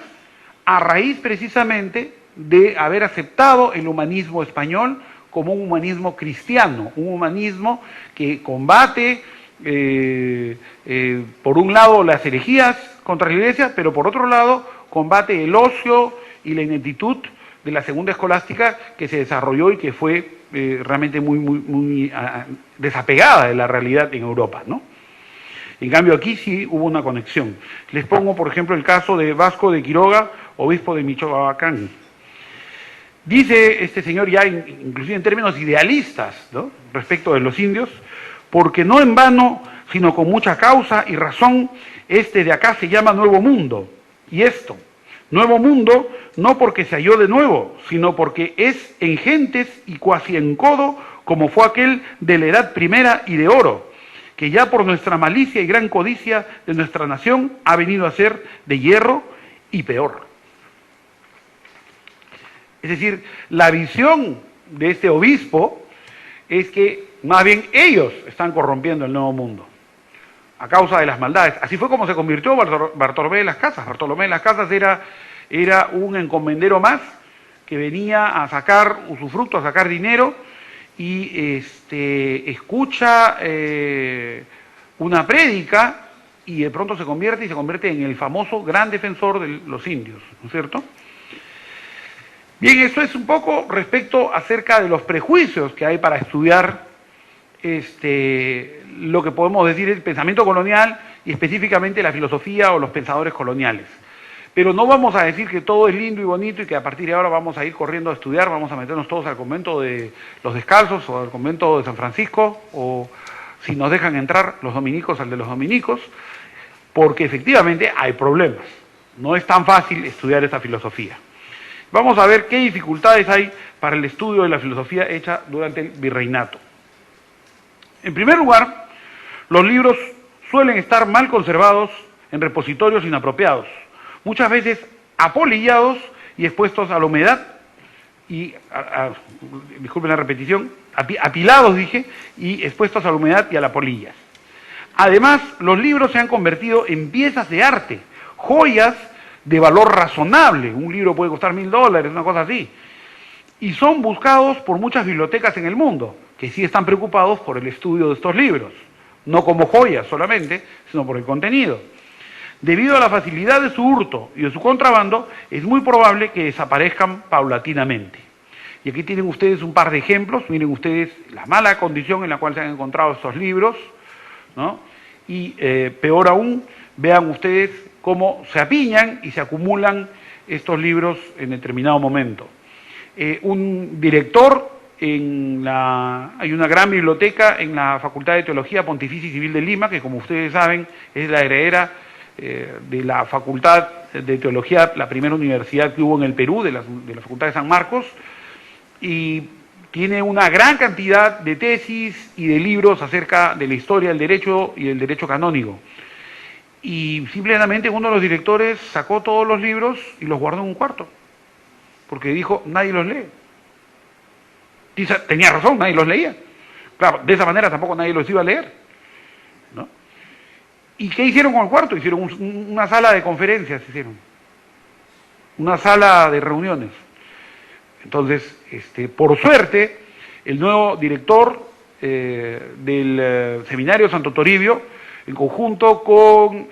a raíz precisamente de haber aceptado el humanismo español como un humanismo cristiano, un humanismo que combate, por un lado, las herejías contra la Iglesia, pero por otro lado, combate el ocio y la ineptitud de la segunda escolástica que se desarrolló y que fue realmente muy desapegada de la realidad en Europa, ¿no? En cambio, aquí sí hubo una conexión. Les pongo, por ejemplo, el caso de Vasco de Quiroga, obispo de Michoacán. Dice este señor ya, inclusive en términos idealistas, ¿no?, respecto de los indios, porque no en vano, sino con mucha causa y razón, este de acá se llama Nuevo Mundo. Y esto, Nuevo Mundo, no porque se halló de nuevo, sino porque es en gentes y cuasi en codo, como fue aquel de la Edad Primera y de Oro, que ya por nuestra malicia y gran codicia de nuestra nación ha venido a ser de hierro y peor. Es decir, la visión de este obispo es que más bien ellos están corrompiendo el Nuevo Mundo a causa de las maldades. Así fue como se convirtió Bartolomé de las Casas. Bartolomé de las Casas era un encomendero más que venía a sacar usufructo, a sacar dinero, y escucha una prédica y de pronto se convierte en el famoso gran defensor de los indios, ¿no es cierto? Bien, eso es un poco respecto acerca de los prejuicios que hay para estudiar lo que podemos decir el pensamiento colonial y específicamente la filosofía o los pensadores coloniales. Pero no vamos a decir que todo es lindo y bonito y que a partir de ahora vamos a ir corriendo a estudiar, vamos a meternos todos al convento de los Descalzos o al convento de San Francisco, o si nos dejan entrar los dominicos, al de los dominicos, porque efectivamente hay problemas. No es tan fácil estudiar esa filosofía. Vamos a ver qué dificultades hay para el estudio de la filosofía hecha durante el virreinato. En primer lugar, los libros suelen estar mal conservados en repositorios inapropiados, muchas veces apolillados y expuestos a la humedad, y, disculpen la repetición, apilados dije, y expuestos a la humedad y a las polillas. Además, los libros se han convertido en piezas de arte, joyas de valor razonable. Un libro puede costar $1000, una cosa así. Y son buscados por muchas bibliotecas en el mundo, que sí están preocupados por el estudio de estos libros, no como joyas solamente, sino por el contenido. Debido a la facilidad de su hurto y de su contrabando, es muy probable que desaparezcan paulatinamente. Y aquí tienen ustedes un par de ejemplos. Miren ustedes la mala condición en la cual se han encontrado estos libros, ¿no? Y peor aún, vean ustedes cómo se apiñan y se acumulan estos libros en determinado momento. Un director, hay una gran biblioteca en la Facultad de Teología Pontificia y Civil de Lima, que como ustedes saben es la heredera de la Facultad de Teología, la primera universidad que hubo en el Perú, de la Facultad de San Marcos, y tiene una gran cantidad de tesis y de libros acerca de la historia del derecho y del derecho canónico. Y simplemente uno de los directores sacó todos los libros y los guardó en un cuarto, porque dijo, nadie los lee. Y tenía razón, nadie los leía. Claro, de esa manera tampoco nadie los iba a leer, ¿no? ¿Y qué hicieron con el cuarto? Hicieron una sala de conferencias, una sala de reuniones. Entonces, por suerte, el nuevo director del Seminario Santo Toribio, en conjunto con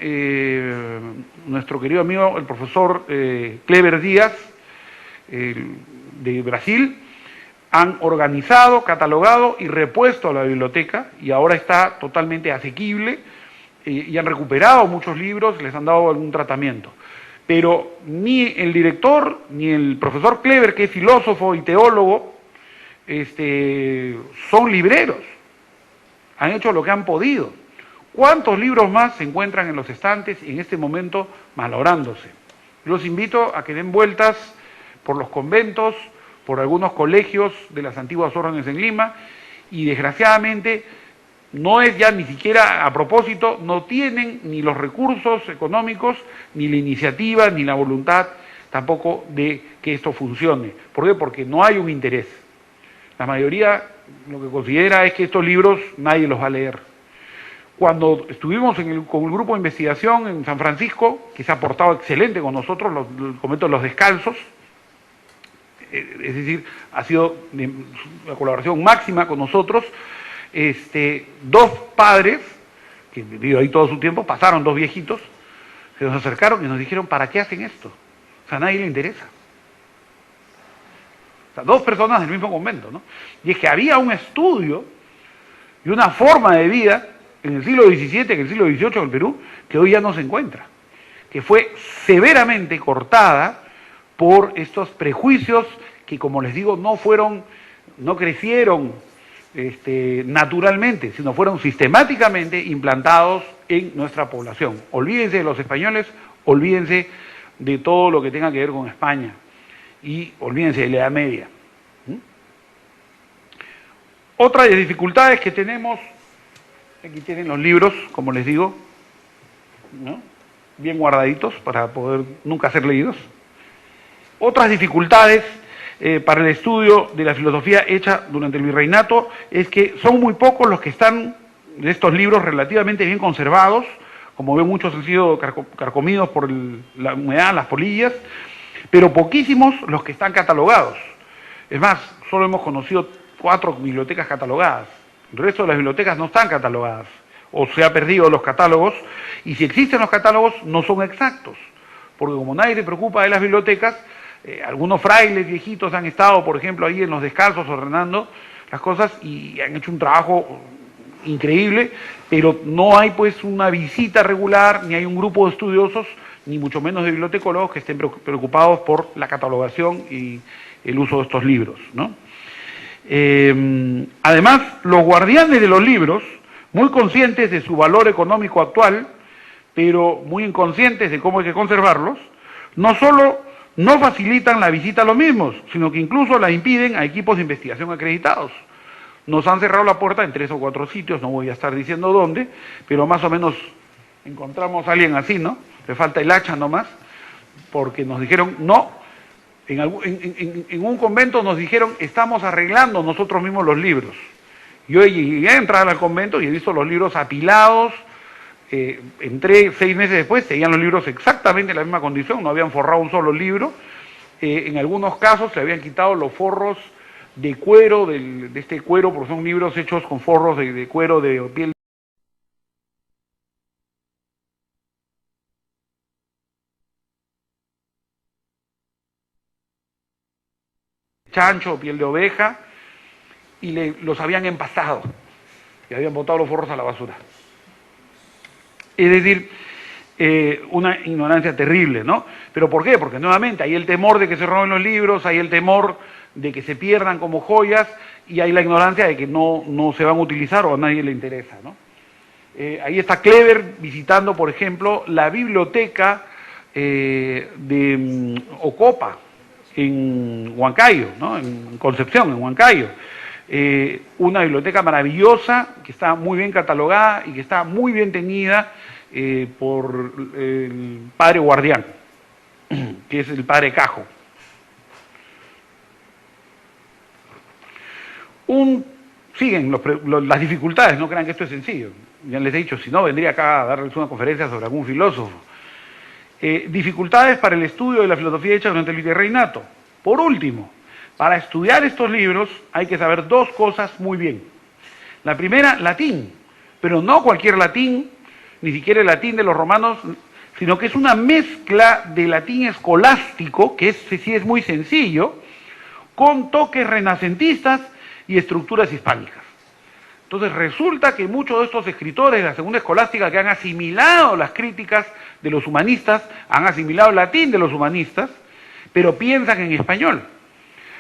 nuestro querido amigo, el profesor Clever Díaz, de Brasil, han organizado, catalogado y repuesto a la biblioteca, y ahora está totalmente asequible, y han recuperado muchos libros, les han dado algún tratamiento. Pero ni el director, ni el profesor Clever, que es filósofo y teólogo, son libreros. Han hecho lo que han podido. ¿Cuántos libros más se encuentran en los estantes y en este momento malográndose? Los invito a que den vueltas por los conventos, por algunos colegios de las antiguas órdenes en Lima, y desgraciadamente no es ya ni siquiera a propósito, no tienen ni los recursos económicos, ni la iniciativa, ni la voluntad tampoco de que esto funcione. ¿Por qué? Porque no hay un interés. La mayoría lo que considera es que estos libros nadie los va a leer. Cuando estuvimos con el grupo de investigación en San Francisco, que se ha portado excelente con nosotros, el convento de los descalzos, es decir, ha sido la colaboración máxima con nosotros, dos padres, que han vivido ahí todo su tiempo, pasaron dos viejitos, se nos acercaron y nos dijeron, ¿para qué hacen esto? O sea, a nadie le interesa. O sea, dos personas del mismo convento, ¿no? Y es que había un estudio y una forma de vida en el siglo XVII, en el siglo XVIII en el Perú, que hoy ya no se encuentra, que fue severamente cortada por estos prejuicios que, como les digo, no crecieron naturalmente, sino fueron sistemáticamente implantados en nuestra población. Olvídense de los españoles, olvídense de todo lo que tenga que ver con España y olvídense de la Edad Media. Otra de las dificultades que tenemos, aquí tienen los libros, como les digo, ¿no?, bien guardaditos para poder nunca ser leídos. Otras dificultades para el estudio de la filosofía hecha durante el virreinato es que son muy pocos los que están de estos libros relativamente bien conservados. Como ven, muchos han sido carcomidos por la humedad, las polillas, pero poquísimos los que están catalogados. Es más, solo hemos conocido 4 bibliotecas catalogadas. El resto de las bibliotecas no están catalogadas, o se ha perdido los catálogos, y si existen los catálogos no son exactos, porque como nadie se preocupa de las bibliotecas, algunos frailes viejitos han estado, por ejemplo, ahí en los descalzos ordenando las cosas y han hecho un trabajo increíble, pero no hay pues una visita regular, ni hay un grupo de estudiosos, ni mucho menos de bibliotecólogos que estén preocupados por la catalogación y el uso de estos libros, ¿no? Además, los guardianes de los libros, muy conscientes de su valor económico actual, pero muy inconscientes de cómo hay que conservarlos, no solo no facilitan la visita a los mismos, sino que incluso la impiden a equipos de investigación acreditados. Nos han cerrado la puerta en 3 o 4 sitios, no voy a estar diciendo dónde, pero más o menos encontramos a alguien así, ¿no? Le falta el hacha nomás, porque nos dijeron, no, en un convento nos dijeron, estamos arreglando nosotros mismos los libros. Yo llegué a entrar al convento y he visto los libros apilados, entré 6 meses después, seguían los libros exactamente en la misma condición, no habían forrado un solo libro, en algunos casos se habían quitado los forros de cuero, de este cuero, porque son libros hechos con forros de cuero de piel de chancho o piel de oveja, y los habían empastado, y habían botado los forros a la basura. Es decir, una ignorancia terrible, ¿no? ¿Pero por qué? Porque nuevamente hay el temor de que se roben los libros, hay el temor de que se pierdan como joyas y hay la ignorancia de que no se van a utilizar o a nadie le interesa, ¿no? Ahí está Clever visitando, por ejemplo, la biblioteca de Ocopa, en Huancayo, ¿no? En Concepción, en Huancayo. Una biblioteca maravillosa, que está muy bien catalogada y que está muy bien tenida por el padre guardián, que es el padre Cajo. Siguen las dificultades, no crean que esto es sencillo. Ya les he dicho, si no, vendría acá a darles una conferencia sobre algún filósofo. Dificultades para el estudio de la filosofía hecha durante el virreinato. Por último, para estudiar estos libros hay que saber dos cosas muy bien. La primera, latín, pero no cualquier latín, ni siquiera el latín de los romanos, sino que es una mezcla de latín escolástico, que sí es muy sencillo, con toques renacentistas y estructuras hispánicas. Entonces resulta que muchos de estos escritores de la segunda escolástica que han asimilado las críticas de los humanistas, han asimilado el latín de los humanistas, pero piensan en español.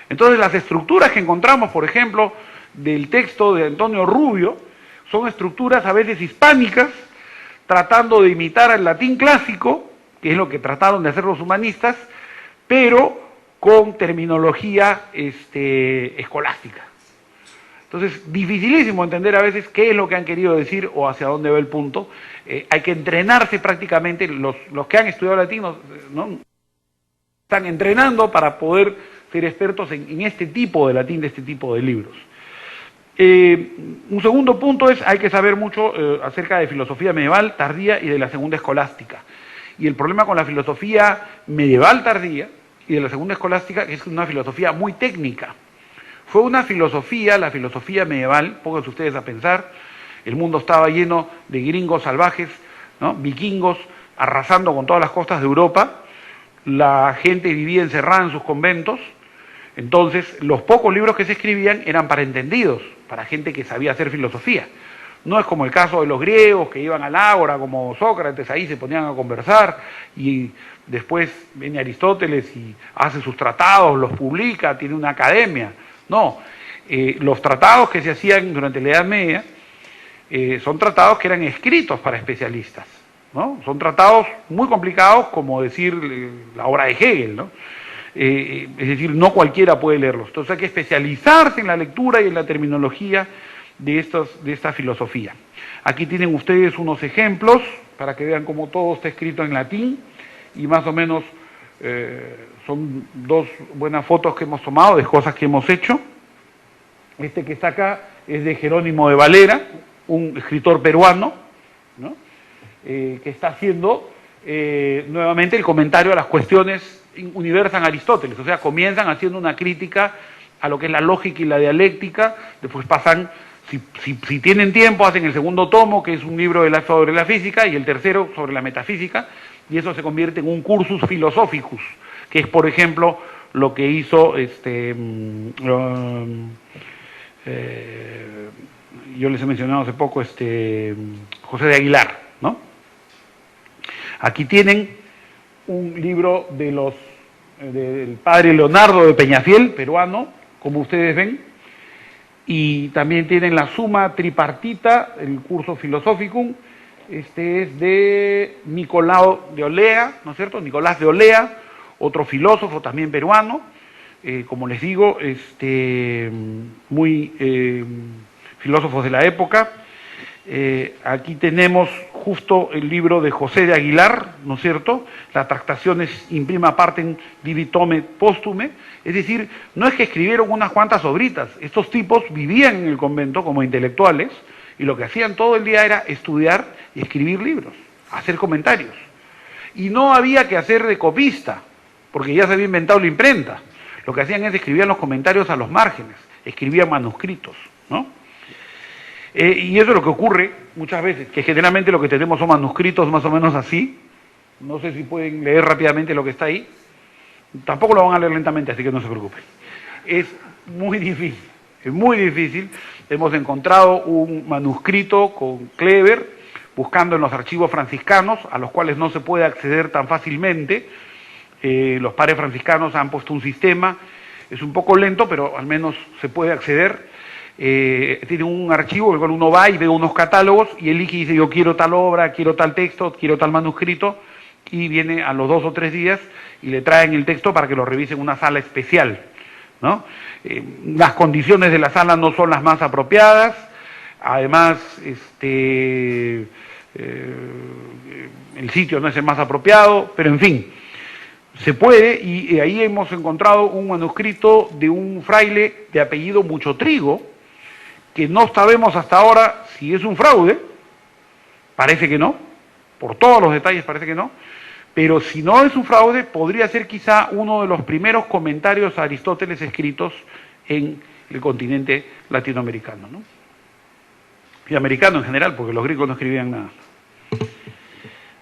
Entonces las estructuras que encontramos, por ejemplo, del texto de Antonio Rubio, son estructuras a veces hispánicas, tratando de imitar al latín clásico, que es lo que trataron de hacer los humanistas, pero con terminología escolástica. Entonces, dificilísimo entender a veces qué es lo que han querido decir o hacia dónde va el punto. Hay que entrenarse prácticamente, los que han estudiado latín, ¿no? Están entrenando para poder ser expertos en este tipo de latín, de este tipo de libros. Un segundo punto es, hay que saber mucho acerca de filosofía medieval tardía y de la segunda escolástica. Y el problema con la filosofía medieval tardía y de la segunda escolástica es una filosofía muy técnica. Fue una filosofía, la filosofía medieval, pónganse ustedes a pensar, el mundo estaba lleno de gringos salvajes, ¿no? Vikingos, arrasando con todas las costas de Europa, la gente vivía encerrada en sus conventos, entonces los pocos libros que se escribían eran para entendidos, para gente que sabía hacer filosofía. No es como el caso de los griegos que iban al ágora como Sócrates, ahí se ponían a conversar y después viene Aristóteles y hace sus tratados, los publica, tiene una academia. No, los tratados que se hacían durante la Edad Media son tratados que eran escritos para especialistas, ¿no? Son tratados muy complicados, como decir la obra de Hegel, ¿no? Es decir, no cualquiera puede leerlos. Entonces hay que especializarse en la lectura y en la terminología de esta filosofía. Aquí tienen ustedes unos ejemplos para que vean cómo todo está escrito en latín y más o menos son dos buenas fotos que hemos tomado de cosas que hemos hecho. Este que está acá es de Jerónimo de Valera, un escritor peruano, ¿no? Que está haciendo nuevamente el comentario a las cuestiones universan Aristóteles, o sea, comienzan haciendo una crítica a lo que es la lógica y la dialéctica, después pasan, si tienen tiempo, hacen el segundo tomo, que es un libro sobre la física, y el tercero sobre la metafísica, y eso se convierte en un cursus philosophicus, que es, por ejemplo, lo que hizo yo les he mencionado hace poco José de Aguilar, ¿no? Aquí tienen un libro del padre Leonardo de Peñafiel, peruano, como ustedes ven, y también tienen la Suma Tripartita, el curso Philosophicum. Este es de Nicolás de Olea, ¿no es cierto? Nicolás de Olea, otro filósofo también peruano, como les digo, muy filósofos de la época. Aquí tenemos justo el libro de José de Aguilar, ¿no es cierto? Las tractaciones in prima partem divitome postume, es decir, no es que escribieron unas cuantas obritas, estos tipos vivían en el convento como intelectuales y lo que hacían todo el día era estudiar y escribir libros, hacer comentarios. Y no había que hacer de copista, porque ya se había inventado la imprenta. Lo que hacían es escribían los comentarios a los márgenes, escribían manuscritos, ¿no? Y eso es lo que ocurre muchas veces, que generalmente lo que tenemos son manuscritos más o menos así. No sé si pueden leer rápidamente lo que está ahí. Tampoco lo van a leer lentamente, así que no se preocupen. Es muy difícil, es muy difícil. Hemos encontrado un manuscrito con Clever, buscando en los archivos franciscanos, a los cuales no se puede acceder tan fácilmente. Los padres franciscanos han puesto un sistema, es un poco lento, pero al menos se puede acceder. tienen un archivo en el cual uno va y ve unos catálogos y elige y dice yo quiero tal obra, quiero tal texto, quiero tal manuscrito, y viene a los 2 o 3 días y le traen el texto para que lo revise en una sala especial, ¿no? Las condiciones de la sala no son las más apropiadas, además el sitio no es el más apropiado, pero en fin, se puede, y ahí hemos encontrado un manuscrito de un fraile de apellido Muchotrigo, que no sabemos hasta ahora si es un fraude, parece que no, por todos los detalles parece que no, pero si no es un fraude, podría ser quizá uno de los primeros comentarios a Aristóteles escritos en el continente latinoamericano, ¿no? Y americano en general, porque los griegos no escribían nada.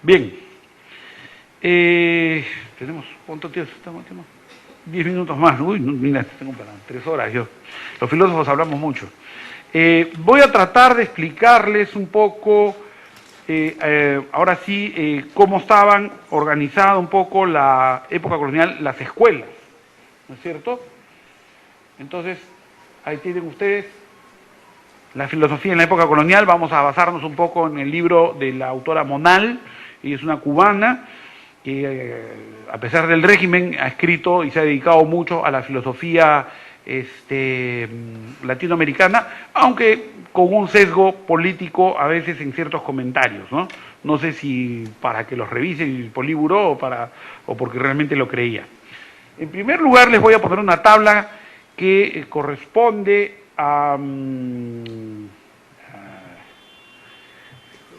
Bien. Tenemos, ¿cuánto tiempo estamos? 10 minutos más. Uy, no, mira, tengo para 3 horas yo. Los filósofos hablamos mucho. Voy a tratar de explicarles un poco, ahora sí, cómo estaban organizadas un poco la época colonial, las escuelas, ¿no es cierto? Entonces, ahí tienen ustedes la filosofía en la época colonial. Vamos a basarnos un poco en el libro de la autora Monal, ella es una cubana, que a pesar del régimen ha escrito y se ha dedicado mucho a la filosofía latinoamericana, aunque con un sesgo político a veces en ciertos comentarios, ¿no? No sé si para que los revise el Políburo o porque realmente lo creía. En primer lugar les voy a poner una tabla que corresponde a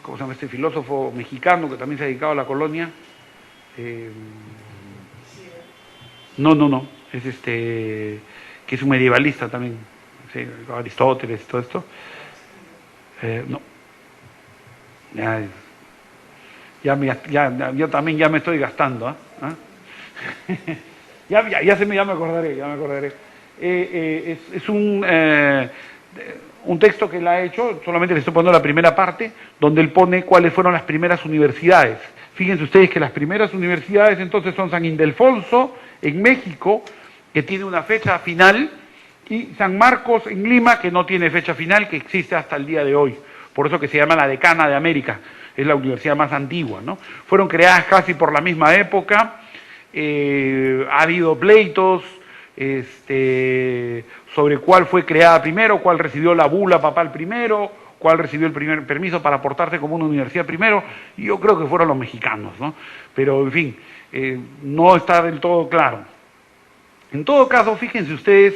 ¿cómo se llama este filósofo mexicano que también se ha dedicado a la colonia? No, es que es un medievalista también, sí, Aristóteles y todo esto. No. Yo también ya me estoy gastando, ¿eh? ya me acordaré. Es un texto que él ha hecho, solamente le estoy poniendo la primera parte, donde él pone cuáles fueron las primeras universidades. Fíjense ustedes que las primeras universidades entonces son San Ildefonso en México, que tiene una fecha final, y San Marcos en Lima, que no tiene fecha final, que existe hasta el día de hoy. Por eso que se llama la Decana de América, es la universidad más antigua, ¿no? Fueron creadas casi por la misma época, ha habido pleitos sobre cuál fue creada primero, cuál recibió la bula papal primero, cuál recibió el primer permiso para portarse como una universidad primero, y yo creo que fueron los mexicanos, ¿no? Pero, en fin, no está del todo claro. En todo caso, fíjense ustedes,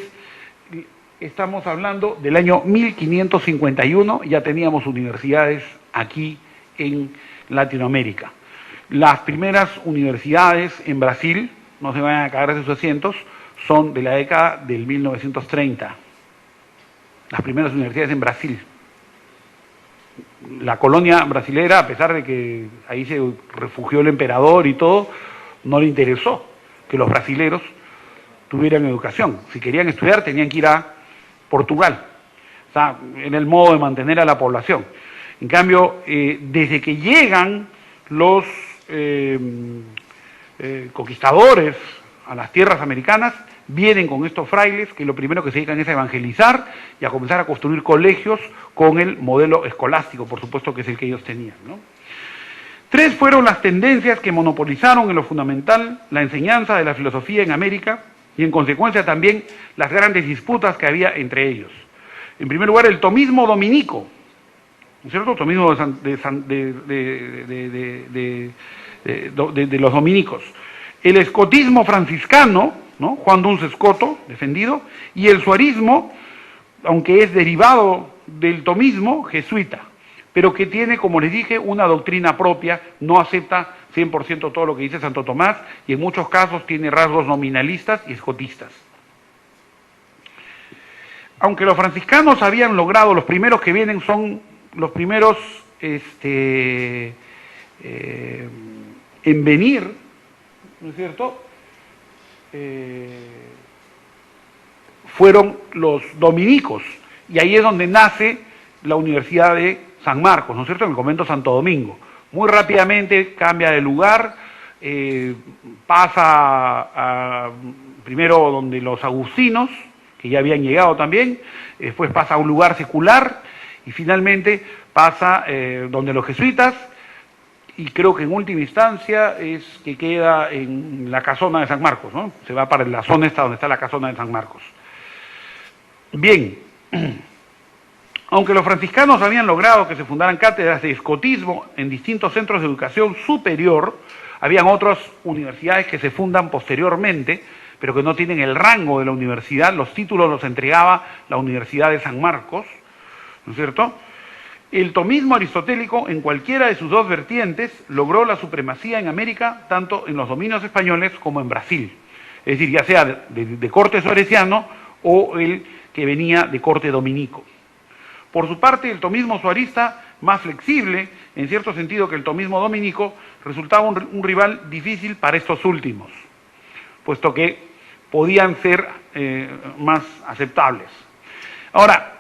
estamos hablando del año 1551, ya teníamos universidades aquí en Latinoamérica. Las primeras universidades en Brasil, no se vayan a caer de sus asientos, son de la década del 1930. Las primeras universidades en Brasil. La colonia brasilera, a pesar de que ahí se refugió el emperador y todo, no le interesó que los brasileros tuvieran educación. Si querían estudiar tenían que ir a Portugal. O sea, en el modo de mantener a la población. En cambio, desde que llegan los conquistadores a las tierras americanas, vienen con estos frailes que lo primero que se dedican es a evangelizar y a comenzar a construir colegios con el modelo escolástico, por supuesto que es el que ellos tenían, ¿no? 3 fueron las tendencias que monopolizaron en lo fundamental la enseñanza de la filosofía en América y en consecuencia también las grandes disputas que había entre ellos. En primer lugar, el tomismo dominico, ¿no es cierto? El tomismo de los dominicos. El escotismo franciscano, ¿no? Juan Duns Escoto, defendido, y el suarismo, aunque es derivado del tomismo, jesuita, pero que tiene, como les dije, una doctrina propia, no acepta 100% todo lo que dice Santo Tomás, y en muchos casos tiene rasgos nominalistas y escotistas. Aunque los franciscanos habían logrado, los primeros que vienen son los primeros en venir, ¿no es cierto? Fueron los dominicos, y ahí es donde nace la Universidad de San Marcos, ¿no es cierto?, en el convento Santo Domingo. Muy rápidamente cambia de lugar, pasa primero donde los agustinos, que ya habían llegado también, después pasa a un lugar secular y finalmente pasa donde los jesuitas, y creo que en última instancia es que queda en la casona de San Marcos, ¿no? Se va para la zona esta donde está la casona de San Marcos. Bien, aunque los franciscanos habían logrado que se fundaran cátedras de escotismo en distintos centros de educación superior, habían otras universidades que se fundan posteriormente, pero que no tienen el rango de la universidad. Los títulos los entregaba la Universidad de San Marcos, ¿no es cierto? El tomismo aristotélico, en cualquiera de sus dos vertientes, logró la supremacía en América, tanto en los dominios españoles como en Brasil. Es decir, ya sea de corte suareciano o el que venía de corte dominico. Por su parte, el tomismo suarista, más flexible, en cierto sentido que el tomismo dominico, resultaba un rival difícil para estos últimos, puesto que podían ser más aceptables. Ahora,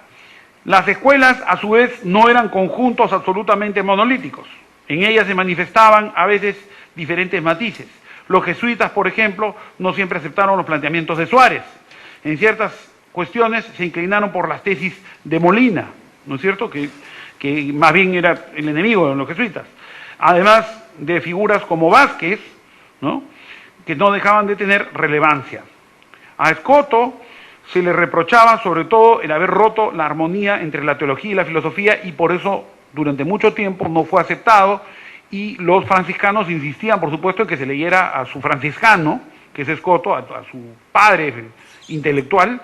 las escuelas, a su vez, no eran conjuntos absolutamente monolíticos. En ellas se manifestaban a veces diferentes matices. Los jesuitas, por ejemplo, no siempre aceptaron los planteamientos de Suárez. En ciertas cuestiones se inclinaron por las tesis de Molina, ¿no es cierto?, que más bien era el enemigo de los jesuitas. Además de figuras como Vázquez, ¿no?, que no dejaban de tener relevancia. A Escoto se le reprochaba sobre todo el haber roto la armonía entre la teología y la filosofía, y por eso durante mucho tiempo no fue aceptado, y los franciscanos insistían, por supuesto, en que se leyera a su franciscano, que es Escoto, a su padre intelectual,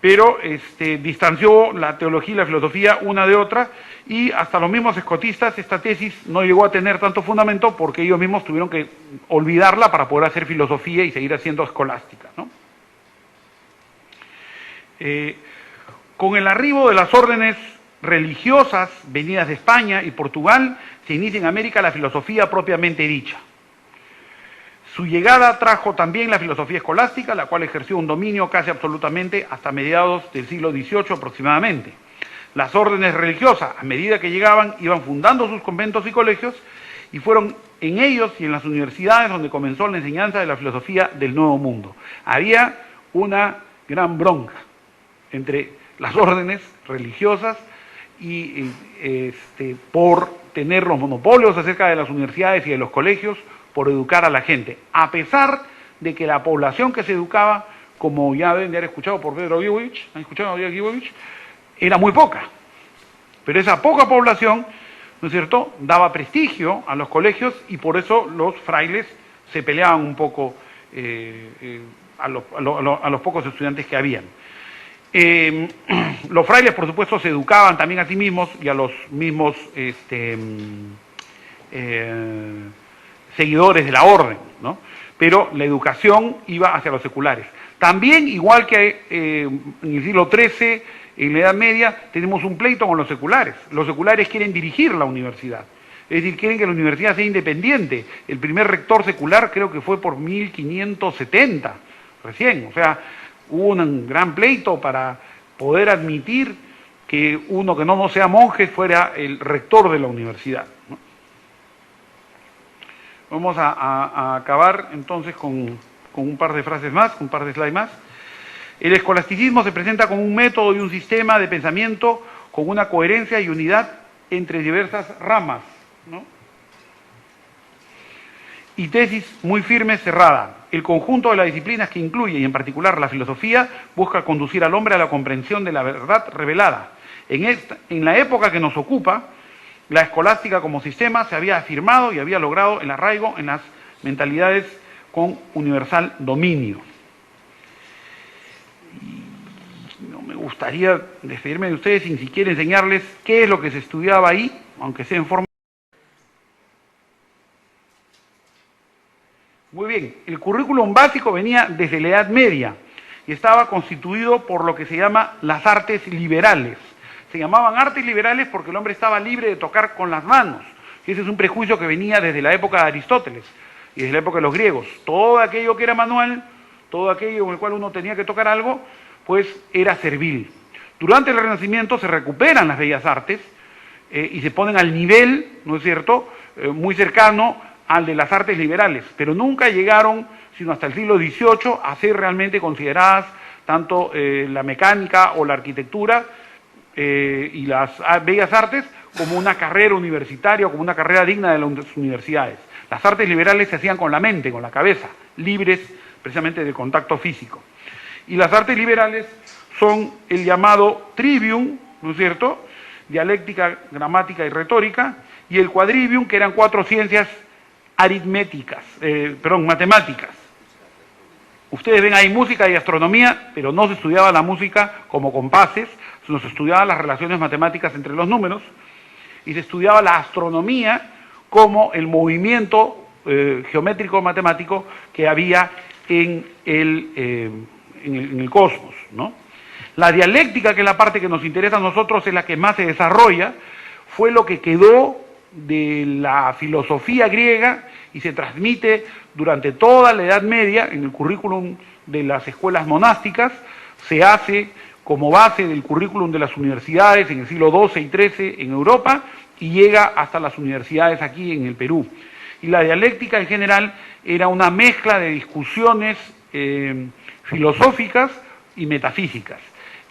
pero distanció la teología y la filosofía una de otra, y hasta los mismos escotistas esta tesis no llegó a tener tanto fundamento porque ellos mismos tuvieron que olvidarla para poder hacer filosofía y seguir haciendo escolástica, ¿no? Con el arribo de las órdenes religiosas venidas de España y Portugal, se inicia en América la filosofía propiamente dicha. Su llegada trajo también la filosofía escolástica, la cual ejerció un dominio casi absolutamente hasta mediados del siglo XVIII aproximadamente. Las órdenes religiosas, a medida que llegaban, iban fundando sus conventos y colegios, y fueron en ellos y en las universidades donde comenzó la enseñanza de la filosofía del Nuevo Mundo. Había una gran bronca entre las órdenes religiosas y por tener los monopolios acerca de las universidades y de los colegios, por educar a la gente, a pesar de que la población que se educaba, como ya deben de haber escuchado por Pedro Gibbovich, ¿han escuchado a Pedro Gibbovich?, era muy poca. Pero esa poca población, ¿no es cierto?, daba prestigio a los colegios, y por eso los frailes se peleaban un poco a los pocos estudiantes que habían. Los frailes, por supuesto, se educaban también a sí mismos y a los mismos seguidores de la orden, ¿no? Pero la educación iba hacia los seculares. También, igual que en el siglo XIII, en la Edad Media, tenemos un pleito con los seculares. Los seculares quieren dirigir la universidad, es decir, quieren que la universidad sea independiente. El primer rector secular creo que fue por 1570, recién. O sea, hubo un gran pleito para poder admitir que uno que no sea monje fuera el rector de la universidad, ¿no? Vamos a acabar entonces con un par de frases más, un par de slides más. El escolasticismo se presenta como un método y un sistema de pensamiento con una coherencia y unidad entre diversas ramas, ¿no? Y tesis muy firme, cerrada. El conjunto de las disciplinas que incluye, y en particular la filosofía, busca conducir al hombre a la comprensión de la verdad revelada. En la época que nos ocupa, la escolástica como sistema se había afirmado y había logrado el arraigo en las mentalidades con universal dominio. Y no me gustaría despedirme de ustedes sin siquiera enseñarles qué es lo que se estudiaba ahí, aunque sea en forma... Muy bien, el currículum básico venía desde la Edad Media y estaba constituido por lo que se llama las artes liberales. Se llamaban artes liberales porque el hombre estaba libre de tocar con las manos. Ese es un prejuicio que venía desde la época de Aristóteles y desde la época de los griegos. Todo aquello que era manual, todo aquello con el cual uno tenía que tocar algo, pues era servil. Durante el Renacimiento se recuperan las bellas artes y se ponen al nivel, ¿no es cierto?, muy cercano al de las artes liberales, pero nunca llegaron, sino hasta el siglo XVIII, a ser realmente consideradas tanto la mecánica o la arquitectura y las bellas artes como una carrera universitaria o como una carrera digna de las universidades. Las artes liberales se hacían con la mente, con la cabeza, libres precisamente del contacto físico. Y las artes liberales son el llamado trivium, ¿no es cierto?, dialéctica, gramática y retórica, y el quadrivium, que eran 4 ciencias matemáticas. Ustedes ven ahí música y astronomía, pero no se estudiaba la música como compases, sino se estudiaban las relaciones matemáticas entre los números, y se estudiaba la astronomía como el movimiento geométrico matemático que había en el cosmos, ¿no? La dialéctica, que es la parte que nos interesa a nosotros, es la que más se desarrolla, fue lo que quedó de la filosofía griega y se transmite durante toda la Edad Media en el currículum de las escuelas monásticas, se hace como base del currículum de las universidades en el siglo XII y XIII en Europa y llega hasta las universidades aquí en el Perú. Y la dialéctica en general era una mezcla de discusiones filosóficas y metafísicas.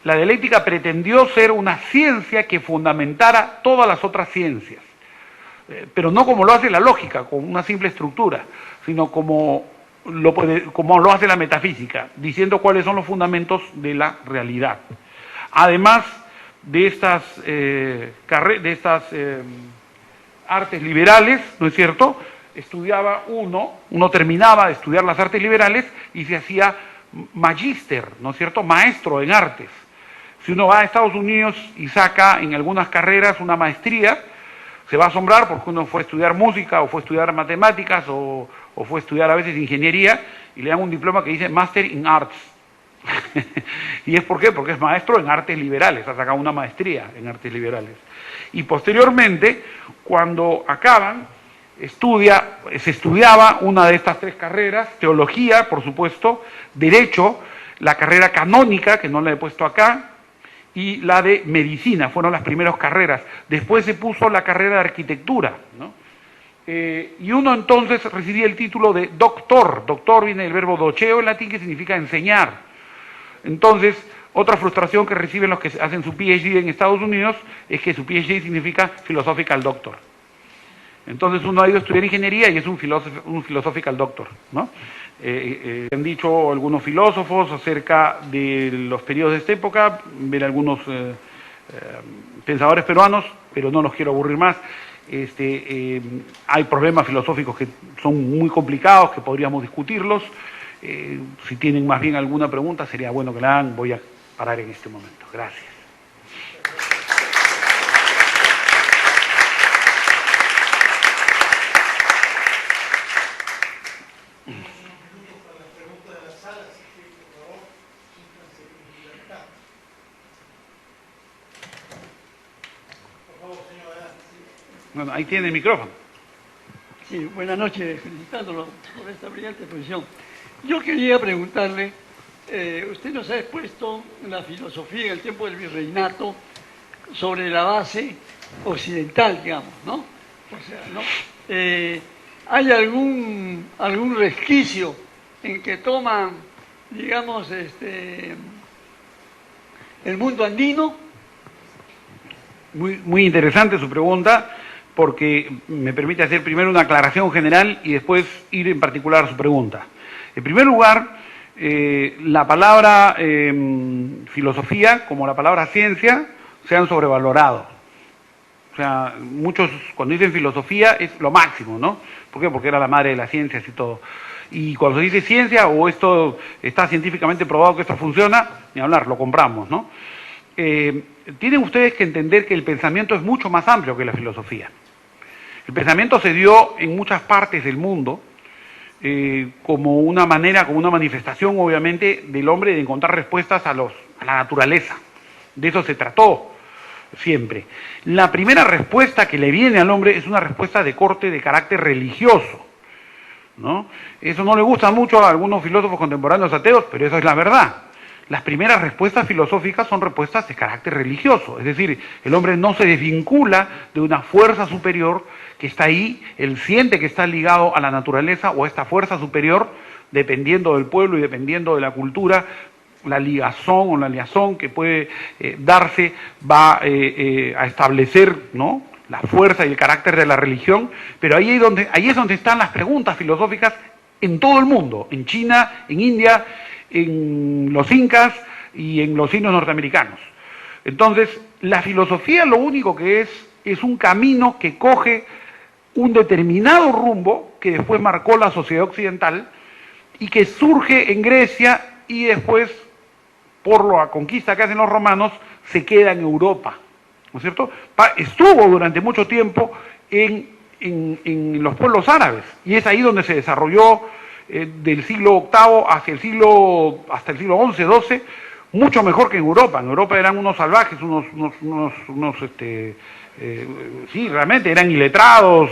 La dialéctica pretendió ser una ciencia que fundamentara todas las otras ciencias, pero no como lo hace la lógica, con una simple estructura, sino como lo hace la metafísica, diciendo cuáles son los fundamentos de la realidad. Además de estas artes liberales, ¿no es cierto?, uno terminaba de estudiar las artes liberales y se hacía magíster, ¿no es cierto?, maestro en artes. Si uno va a Estados Unidos y saca en algunas carreras una maestría, se va a asombrar porque uno fue a estudiar música o fue a estudiar matemáticas o fue a estudiar a veces ingeniería y le dan un diploma que dice Master in Arts. ¿Y es por qué? Porque es maestro en artes liberales, ha sacado una maestría en artes liberales. Y posteriormente, cuando acaban, se estudiaba una de estas 3 carreras, teología, por supuesto, derecho, la carrera canónica, que no la he puesto acá, y la de medicina, fueron las primeras carreras. Después se puso la carrera de arquitectura, ¿no? Y uno entonces recibía el título de doctor. Doctor viene del verbo doceo en latín, que significa enseñar. Entonces, otra frustración que reciben los que hacen su PhD en Estados Unidos es que su PhD significa philosophical doctor. Entonces uno ha ido a estudiar ingeniería y es un philosophical doctor, ¿no? Han dicho algunos filósofos acerca de los periodos de esta época, ver algunos pensadores peruanos, pero no los quiero aburrir más. Hay problemas filosóficos que son muy complicados, que podríamos discutirlos. Si tienen más bien alguna pregunta, sería bueno que la hagan. Voy a parar en este momento. Gracias. Bueno, ahí tiene el micrófono. Sí, buenas noches, felicitándolo por esta brillante exposición. Yo quería preguntarle, usted nos ha expuesto la filosofía en el tiempo del virreinato sobre la base occidental, digamos, ¿no? O sea, ¿no? ¿Hay algún resquicio en que toman, digamos, el mundo andino? Muy interesante su pregunta, porque me permite hacer primero una aclaración general y después ir en particular a su pregunta. En primer lugar, la palabra filosofía, como la palabra ciencia, se han sobrevalorado. O sea, muchos cuando dicen filosofía es lo máximo, ¿no? ¿Por qué? Porque era la madre de las ciencias y todo. Y cuando se dice ciencia o esto está científicamente probado que esto funciona, ni hablar, lo compramos, ¿no? Tienen ustedes que entender que el pensamiento es mucho más amplio que la filosofía. El pensamiento se dio en muchas partes del mundo como una manera, como una manifestación, obviamente, del hombre de encontrar respuestas a la naturaleza. De eso se trató siempre. La primera respuesta que le viene al hombre es una respuesta de corte de carácter religioso, ¿no? Eso no le gusta mucho a algunos filósofos contemporáneos ateos, pero eso es la verdad. las primeras respuestas filosóficas son respuestas de carácter religioso, es decir, el hombre no se desvincula de una fuerza superior que está ahí, él siente que está ligado a la naturaleza o a esta fuerza superior, dependiendo del pueblo y dependiendo de la cultura, la ligazón o la liazón que puede darse va a establecer, ¿no?, la fuerza y el carácter de la religión, pero ahí es donde están las preguntas filosóficas en todo el mundo, en China, en India, en los incas y en los indios norteamericanos. Entonces, la filosofía lo único que es un camino que coge un determinado rumbo que después marcó la sociedad occidental y que surge en Grecia y después, por la conquista que hacen los romanos, se queda en Europa, ¿no es cierto? Estuvo durante mucho tiempo en los pueblos árabes, y es ahí donde se desarrolló del siglo VIII hasta el siglo XI, XII, mucho mejor que en Europa. En Europa eran unos salvajes, sí, realmente eran iletrados,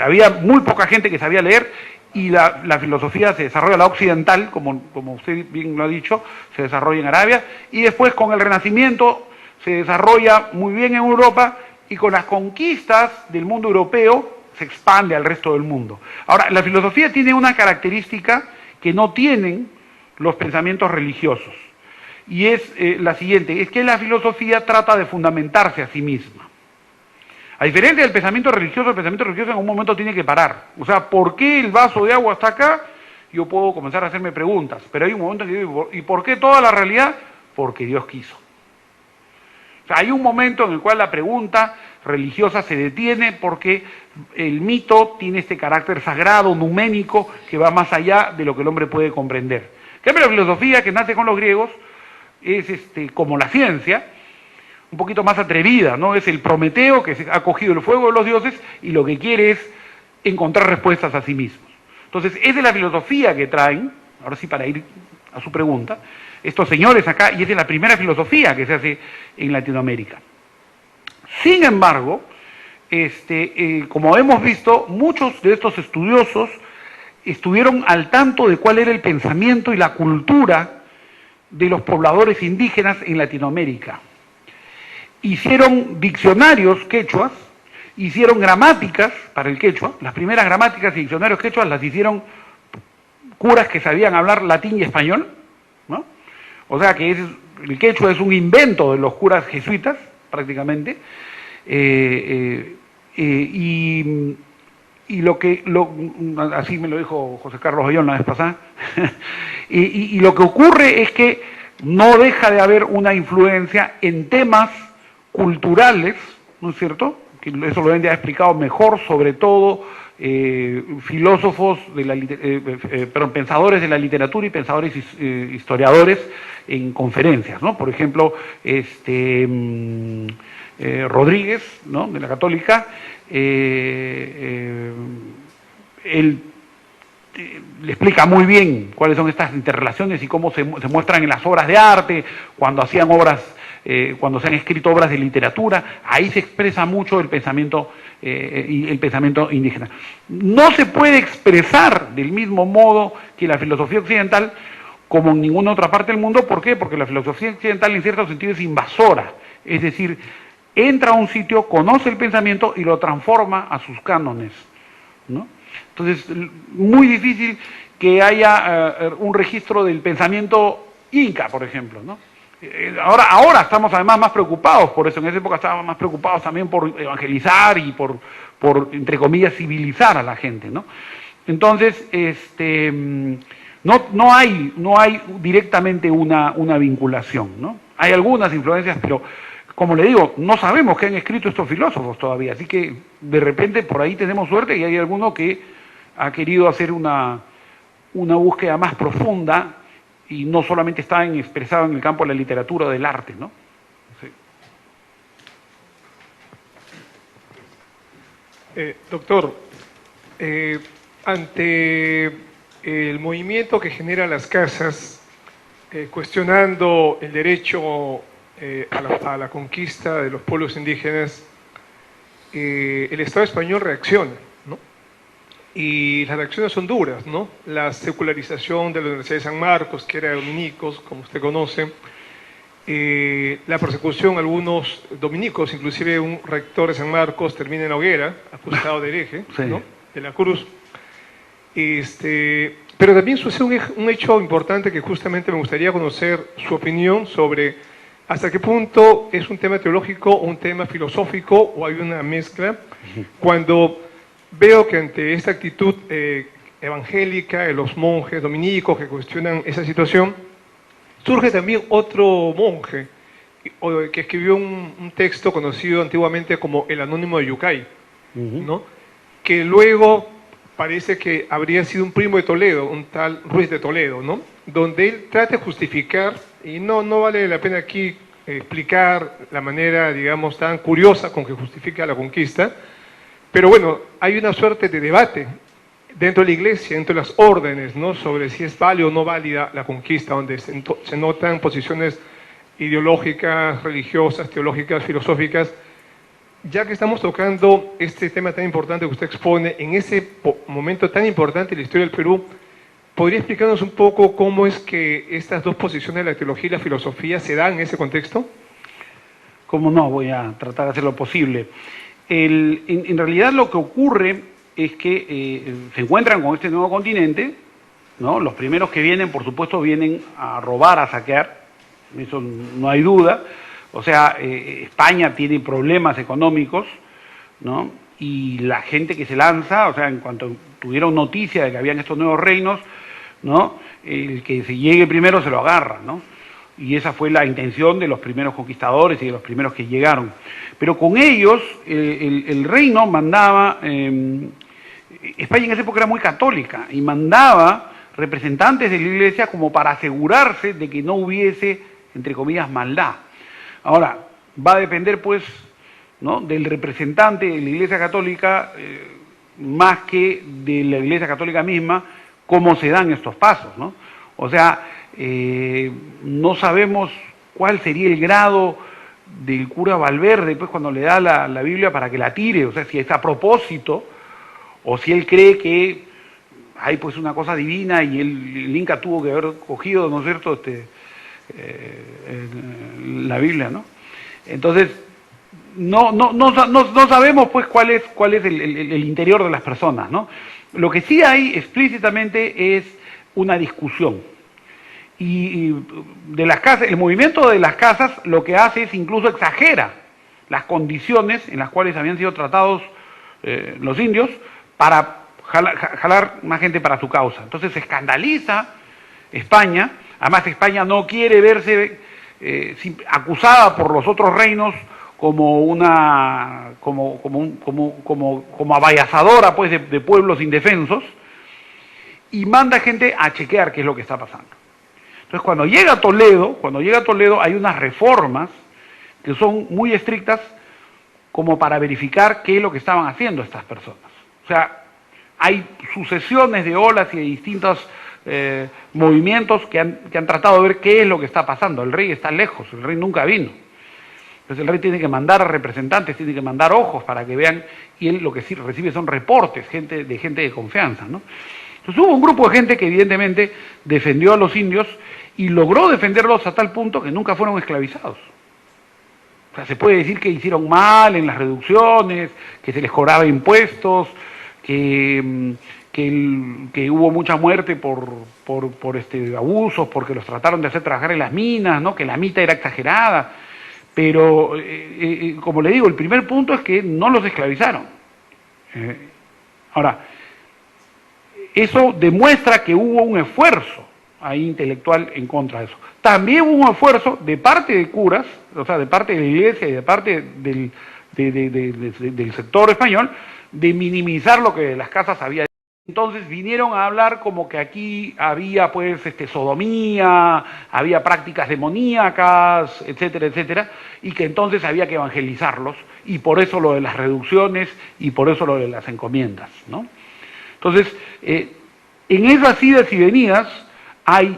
había muy poca gente que sabía leer, y la filosofía se desarrolla, la occidental, como usted bien lo ha dicho, se desarrolla en Arabia, y después con el Renacimiento se desarrolla muy bien en Europa, y con las conquistas del mundo europeo se expande al resto del mundo. Ahora, la filosofía tiene una característica que no tienen los pensamientos religiosos, y es la siguiente, es que la filosofía trata de fundamentarse a sí misma. A diferencia del pensamiento religioso, el pensamiento religioso en un momento tiene que parar. O sea, ¿por qué el vaso de agua está acá? Yo puedo comenzar a hacerme preguntas, pero hay un momento en que digo, ¿y por qué toda la realidad? Porque Dios quiso. O sea, hay un momento en el cual la pregunta religiosa se detiene porque el mito tiene este carácter sagrado, numénico, que va más allá de lo que el hombre puede comprender. En cambio, la filosofía, que nace con los griegos, es como la ciencia, un poquito más atrevida, ¿no? Es el Prometeo que ha cogido el fuego de los dioses y lo que quiere es encontrar respuestas a sí mismos. Entonces, es de la filosofía que traen, ahora sí para ir a su pregunta, estos señores acá, y es de la primera filosofía que se hace en Latinoamérica. Sin embargo, como hemos visto, muchos de estos estudiosos estuvieron al tanto de cuál era el pensamiento y la cultura de los pobladores indígenas en Latinoamérica. Hicieron diccionarios quechuas, hicieron gramáticas para el quechua, las primeras gramáticas y diccionarios quechuas las hicieron curas que sabían hablar latín y español, ¿no? O sea que el quechua es un invento de los curas jesuitas, prácticamente, y así me lo dijo José Carlos Ollón la vez pasada, y lo que ocurre es que no deja de haber una influencia en temas culturales, ¿no es cierto? Que eso lo han ya explicado mejor, sobre todo filósofos, pensadores de la literatura y pensadores historiadores en conferencias, ¿no? Por ejemplo, Rodríguez, ¿no?, de la Católica, él le explica muy bien cuáles son estas interrelaciones y cómo se muestran en las obras de arte, cuando hacían obras, cuando se han escrito obras de literatura, ahí se expresa mucho el pensamiento indígena. No se puede expresar del mismo modo que la filosofía occidental como en ninguna otra parte del mundo. ¿Por qué? Porque la filosofía occidental en cierto sentido es invasora, es decir, entra a un sitio, conoce el pensamiento y lo transforma a sus cánones, ¿no? Entonces, muy difícil que haya un registro del pensamiento inca, por ejemplo, ¿no? Ahora estamos además más preocupados por eso. En esa época estábamos más preocupados también por evangelizar y por entre comillas, civilizar a la gente, ¿no? Entonces, no hay directamente una vinculación, ¿no? Hay algunas influencias, pero como le digo, no sabemos qué han escrito estos filósofos todavía, así que de repente por ahí tenemos suerte y hay alguno que ha querido hacer una búsqueda más profunda y no solamente está expresado en el campo de la literatura o del arte, ¿no? Sí. Doctor, ante el movimiento que genera las casas, cuestionando el derecho a la conquista de los pueblos indígenas, el Estado español reacciona, ¿no? y las reacciones son duras, ¿no? La secularización de la Universidad de San Marcos, que era de dominicos, como usted conoce, la persecución a algunos dominicos, inclusive un rector de San Marcos termina en la hoguera, acusado de hereje, Sí. ¿no? De la cruz. Pero también sucede un hecho importante que justamente me gustaría conocer su opinión sobre hasta qué punto es un tema teológico o un tema filosófico o hay una mezcla. Cuando veo que ante esta actitud evangélica de los monjes dominicos que cuestionan esa situación, surge también otro monje que escribió un texto conocido antiguamente como el Anónimo de Yucay, ¿no? Que luego parece que habría sido un primo de Toledo, un tal Ruiz de Toledo, ¿no? Donde él trata de justificar, y no vale la pena aquí explicar la manera, digamos, tan curiosa con que justifica la conquista, pero bueno, hay una suerte de debate dentro de la iglesia, dentro de las órdenes, ¿no? Sobre si es válida o no válida la conquista, donde se notan posiciones ideológicas, religiosas, teológicas, filosóficas. Ya que estamos tocando este tema tan importante que usted expone, en ese momento tan importante de la historia del Perú, ¿podría explicarnos un poco cómo es que estas dos posiciones de la teología y la filosofía se dan en ese contexto? ¿Cómo no? Voy a tratar de hacer lo posible. En realidad lo que ocurre es que se encuentran con este nuevo continente, ¿no? Los primeros que vienen, por supuesto, vienen a robar, a saquear, eso no hay duda. O sea, España tiene problemas económicos, ¿no? Y la gente que se lanza, o sea, en cuanto tuvieron noticia de que habían estos nuevos reinos, ¿no? El que se llegue primero se lo agarra, ¿no? Y esa fue la intención de los primeros conquistadores y de los primeros que llegaron. Pero con ellos, el reino mandaba, España en esa época era muy católica, y mandaba representantes de la iglesia como para asegurarse de que no hubiese, entre comillas, maldad. Ahora, va a depender, pues, ¿no?, del representante de la Iglesia Católica, más que de la Iglesia Católica misma, cómo se dan estos pasos, ¿no? O sea, no sabemos cuál sería el grado del cura Valverde, pues, cuando le da la Biblia para que la tire, o sea, si es a propósito, o si él cree que hay, pues, una cosa divina y el Inca tuvo que haber cogido, ¿no es cierto?, la Biblia, ¿no? Entonces, no sabemos, pues, cuál es el interior de las personas, ¿no? Lo que sí hay explícitamente es una discusión. Y de las casas, el movimiento de las casas lo que hace es incluso exagera las condiciones en las cuales habían sido tratados los indios para jalar más gente para su causa. Entonces se escandaliza España. Además, España no quiere verse acusada por los otros reinos como abayazadora, pues, de pueblos indefensos, y manda gente a chequear qué es lo que está pasando. Entonces, cuando llega a Toledo hay unas reformas que son muy estrictas como para verificar qué es lo que estaban haciendo estas personas. O sea, hay sucesiones de olas y de distintos movimientos que han tratado de ver qué es lo que está pasando. El rey está lejos, el rey nunca vino. Entonces el rey tiene que mandar a representantes, tiene que mandar ojos para que vean, y él lo que sí recibe son reportes, de gente de confianza, ¿no? Entonces hubo un grupo de gente que evidentemente defendió a los indios y logró defenderlos a tal punto que nunca fueron esclavizados. O sea, se puede decir que hicieron mal en las reducciones, que se les cobraba impuestos, que hubo mucha muerte por abusos, porque los trataron de hacer trabajar en las minas, ¿no?, que la mita era exagerada. Pero, como le digo, el primer punto es que no los esclavizaron. Ahora, eso demuestra que hubo un esfuerzo ahí intelectual en contra de eso. También hubo un esfuerzo de parte de curas, o sea, de parte de la iglesia y de parte del sector español, de minimizar lo que las casas había. Entonces vinieron a hablar como que aquí había, pues, sodomía, había prácticas demoníacas, etcétera, etcétera, y que entonces había que evangelizarlos, y por eso lo de las reducciones, y por eso lo de las encomiendas, ¿no? Entonces, en esas idas y venidas hay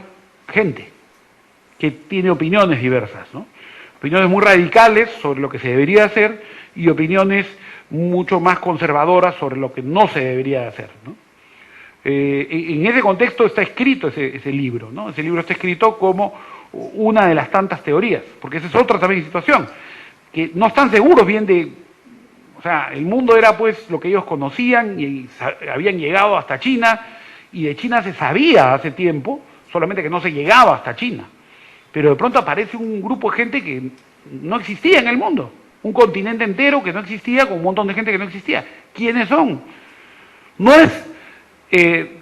gente que tiene opiniones diversas, ¿no? Opiniones muy radicales sobre lo que se debería hacer y opiniones mucho más conservadoras sobre lo que no se debería de hacer, ¿no? En ese contexto está escrito ese libro, ¿no? Ese libro está escrito como una de las tantas teorías, porque esa es otra también situación, que no están seguros bien de, o sea, el mundo era pues lo que ellos conocían y habían llegado hasta China, y de China se sabía hace tiempo, solamente que no se llegaba hasta China. Pero de pronto aparece un grupo de gente que no existía en el mundo, un continente entero que no existía, con un montón de gente que no existía. ¿Quiénes son? No es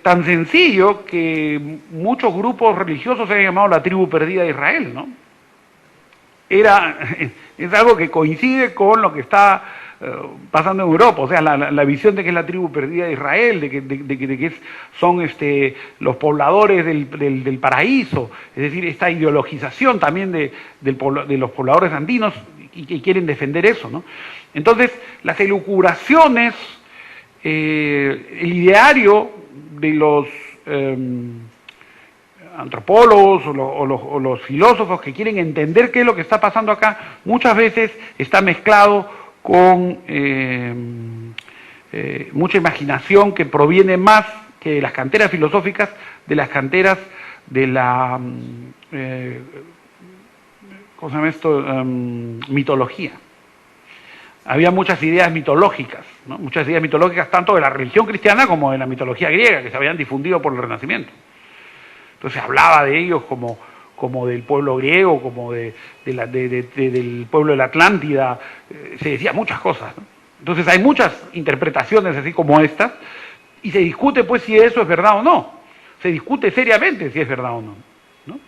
tan sencillo que muchos grupos religiosos se hayan llamado la tribu perdida de Israel, ¿no? Es algo que coincide con lo que está pasando en Europa, o sea, la visión de que es la tribu perdida de Israel, de que son los pobladores del paraíso, es decir, esta ideologización también de los pobladores andinos y que quieren defender eso, ¿no? Entonces, las elucubraciones, el ideario de los antropólogos o los filósofos que quieren entender qué es lo que está pasando acá, muchas veces está mezclado con mucha imaginación que proviene más que de las canteras filosóficas, de las canteras de la ¿cómo se llama esto? Mitología. Había muchas ideas mitológicas, ¿no? Muchas ideas mitológicas tanto de la religión cristiana como de la mitología griega, que se habían difundido por el Renacimiento. Entonces se hablaba de ellos como del pueblo griego, como del pueblo de la Atlántida, se decía muchas cosas, ¿no? Entonces hay muchas interpretaciones así como estas, y se discute pues si eso es verdad o no. Se discute seriamente si es verdad o no, ¿no?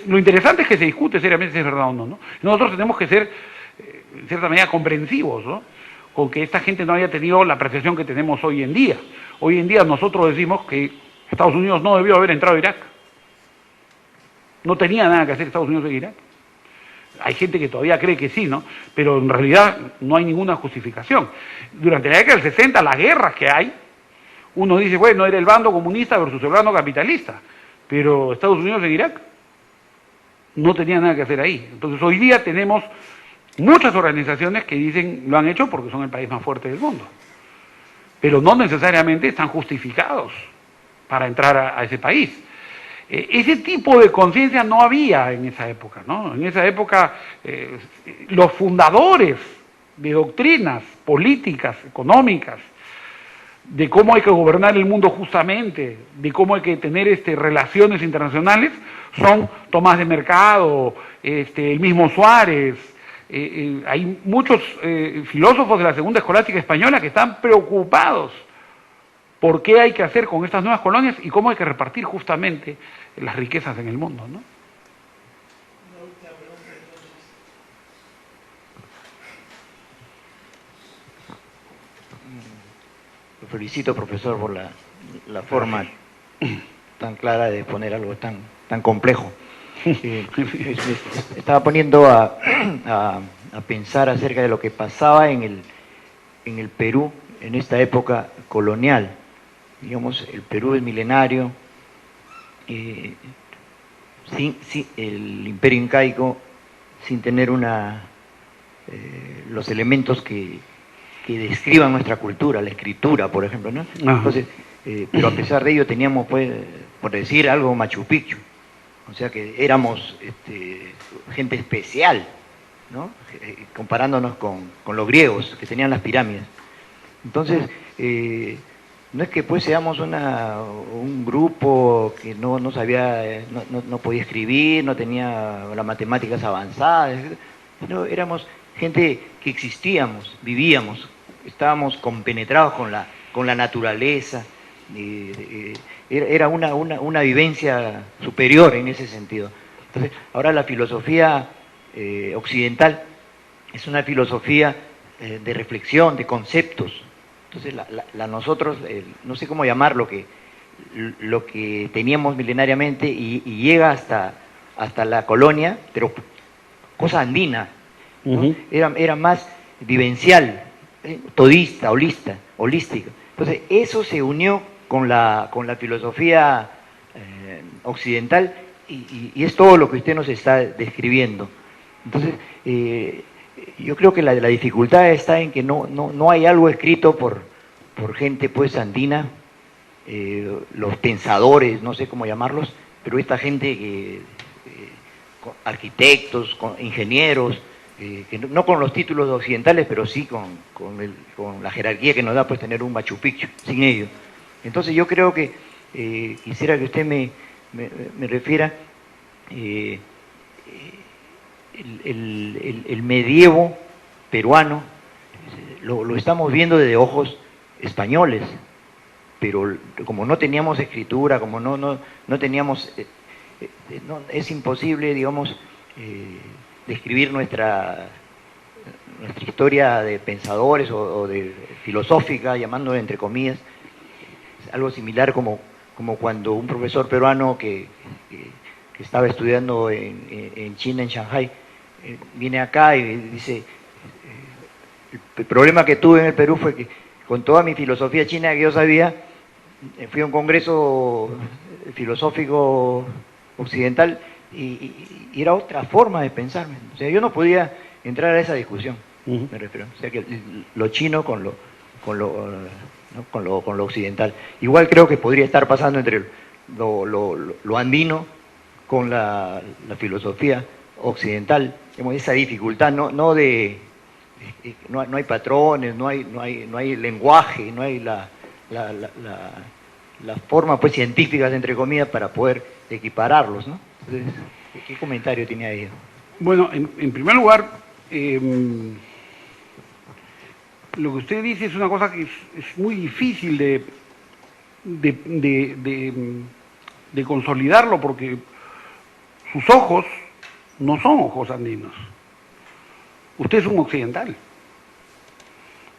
Lo interesante es que se discute seriamente si es verdad o no, ¿no? Nosotros tenemos que ser, en cierta medida, comprensivos, ¿no? Con que esta gente no haya tenido la apreciación que tenemos hoy en día. Hoy en día nosotros decimos que Estados Unidos no debió haber entrado a Irak. No tenía nada que hacer Estados Unidos en Irak. Hay gente que todavía cree que sí, ¿no? Pero en realidad no hay ninguna justificación. Durante la década del 60, las guerras que hay, uno dice, bueno, era el bando comunista versus el bando capitalista, pero Estados Unidos en Irak no tenía nada que hacer ahí. Entonces hoy día tenemos muchas organizaciones que dicen lo han hecho porque son el país más fuerte del mundo, pero no necesariamente están justificados para entrar a ese país. Ese tipo de conciencia no había en esa época, ¿no? En esa época los fundadores de doctrinas políticas, económicas, de cómo hay que gobernar el mundo justamente, de cómo hay que tener relaciones internacionales, son Tomás de Mercado, el mismo Suárez. Hay muchos filósofos de la segunda escolástica española que están preocupados por qué hay que hacer con estas nuevas colonias y cómo hay que repartir justamente las riquezas en el mundo, ¿no? Lo felicito, profesor, por la forma tan clara de exponer algo tan complejo. Estaba poniendo a pensar acerca de lo que pasaba en el Perú en esta época colonial. Digamos, el Perú es milenario, el imperio incaico, sin tener los elementos que describan nuestra cultura, la escritura, por ejemplo, ¿no? Entonces, pero a pesar de ello teníamos, pues, por decir algo, Machu Picchu, o sea que éramos gente especial, ¿no? Comparándonos con los griegos que tenían las pirámides. Entonces, no es que pues seamos un grupo que no sabía, no podía escribir, no tenía las matemáticas avanzadas, sino éramos gente que existíamos, vivíamos, estábamos compenetrados con la naturaleza, era una vivencia superior en ese sentido. Entonces, ahora la filosofía occidental es una filosofía de reflexión, de conceptos. Entonces, nosotros, no sé cómo llamar lo que teníamos milenariamente y llega hasta la colonia, pero cosa andina, ¿no? Era más vivencial, todista, holística. Entonces, eso se unió con la filosofía occidental y es todo lo que usted nos está describiendo. Entonces, yo creo que la dificultad está en que no hay algo escrito por gente pues andina, los pensadores, no sé cómo llamarlos, pero esta gente que arquitectos, ingenieros, que no con los títulos occidentales, pero sí con la jerarquía que nos da pues tener un Machu Picchu, sin ello. Entonces yo creo que quisiera que usted me refiera el medievo peruano, lo estamos viendo desde ojos españoles, pero como no teníamos escritura, como no teníamos, es imposible, digamos, describir nuestra historia de pensadores o de filosófica, llamándolo entre comillas, algo similar como cuando un profesor peruano que estaba estudiando en China, en Shanghái, viene acá y dice, el problema que tuve en el Perú fue que con toda mi filosofía china que yo sabía, fui a un congreso filosófico occidental y era otra forma de pensar. O sea, yo no podía entrar a esa discusión, me refiero. O sea, que lo chino con lo occidental. Igual creo que podría estar pasando entre lo andino con la filosofía occidental. Digamos, esa dificultad, no hay patrones, no hay lenguaje, no hay la forma pues científicas entre comillas para poder equipararlos, ¿no? Entonces, ¿qué comentario tiene ahí? Bueno, en primer lugar, lo que usted dice es una cosa que es muy difícil de consolidarlo, porque sus ojos no son ojos andinos. Usted es un occidental.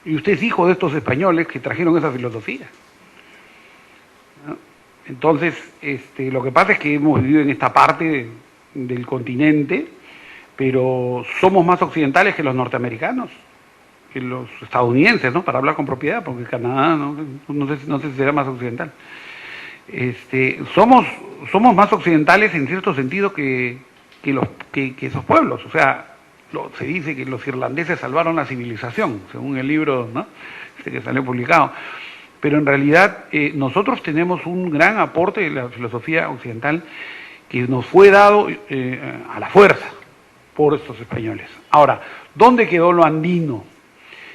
Y usted es hijo de estos españoles que trajeron esa filosofía, ¿no? Entonces, lo que pasa es que hemos vivido en esta parte del continente, pero somos más occidentales que los norteamericanos, que los estadounidenses, ¿no? Para hablar con propiedad, porque Canadá no sé si será más occidental. Somos más occidentales en cierto sentido que esos pueblos. O sea, se dice que los irlandeses salvaron la civilización, según el libro, ¿no? Que salió publicado. Pero en realidad nosotros tenemos un gran aporte de la filosofía occidental que nos fue dado a la fuerza por estos españoles. Ahora, ¿dónde quedó lo andino?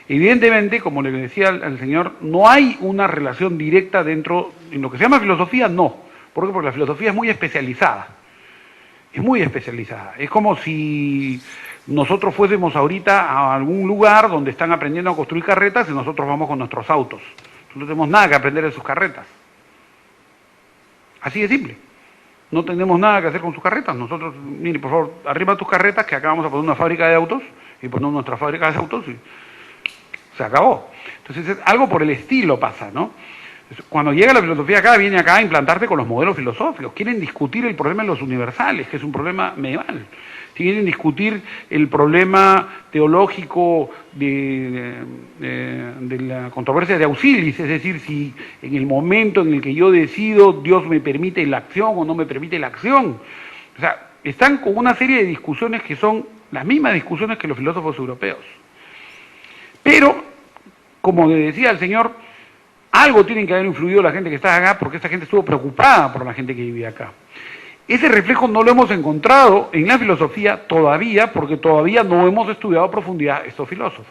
Evidentemente, como le decía al señor, no hay una relación directa dentro, en lo que se llama filosofía, no. ¿Por qué? Porque la filosofía es muy especializada. Es muy especializada. Es como si nosotros fuésemos ahorita a algún lugar donde están aprendiendo a construir carretas y nosotros vamos con nuestros autos. No tenemos nada que aprender de sus carretas. Así de simple. No tenemos nada que hacer con sus carretas. Nosotros, mire, por favor, arriba tus carretas, que acá vamos a poner una fábrica de autos, y ponemos nuestra fábrica de autos y se acabó. Entonces, algo por el estilo pasa, ¿no? Cuando llega la filosofía acá, viene acá a implantarse con los modelos filosóficos. Quieren discutir el problema de los universales, que es un problema medieval. Quieren discutir el problema teológico de la controversia de Auxilis, es decir, si en el momento en el que yo decido, Dios me permite la acción o no me permite la acción. O sea, están con una serie de discusiones que son las mismas discusiones que los filósofos europeos. Pero, como le decía el señor, algo tienen que haber influido la gente que está acá, porque esta gente estuvo preocupada por la gente que vivía acá. Ese reflejo no lo hemos encontrado en la filosofía todavía, porque todavía no hemos estudiado a profundidad estos filósofos.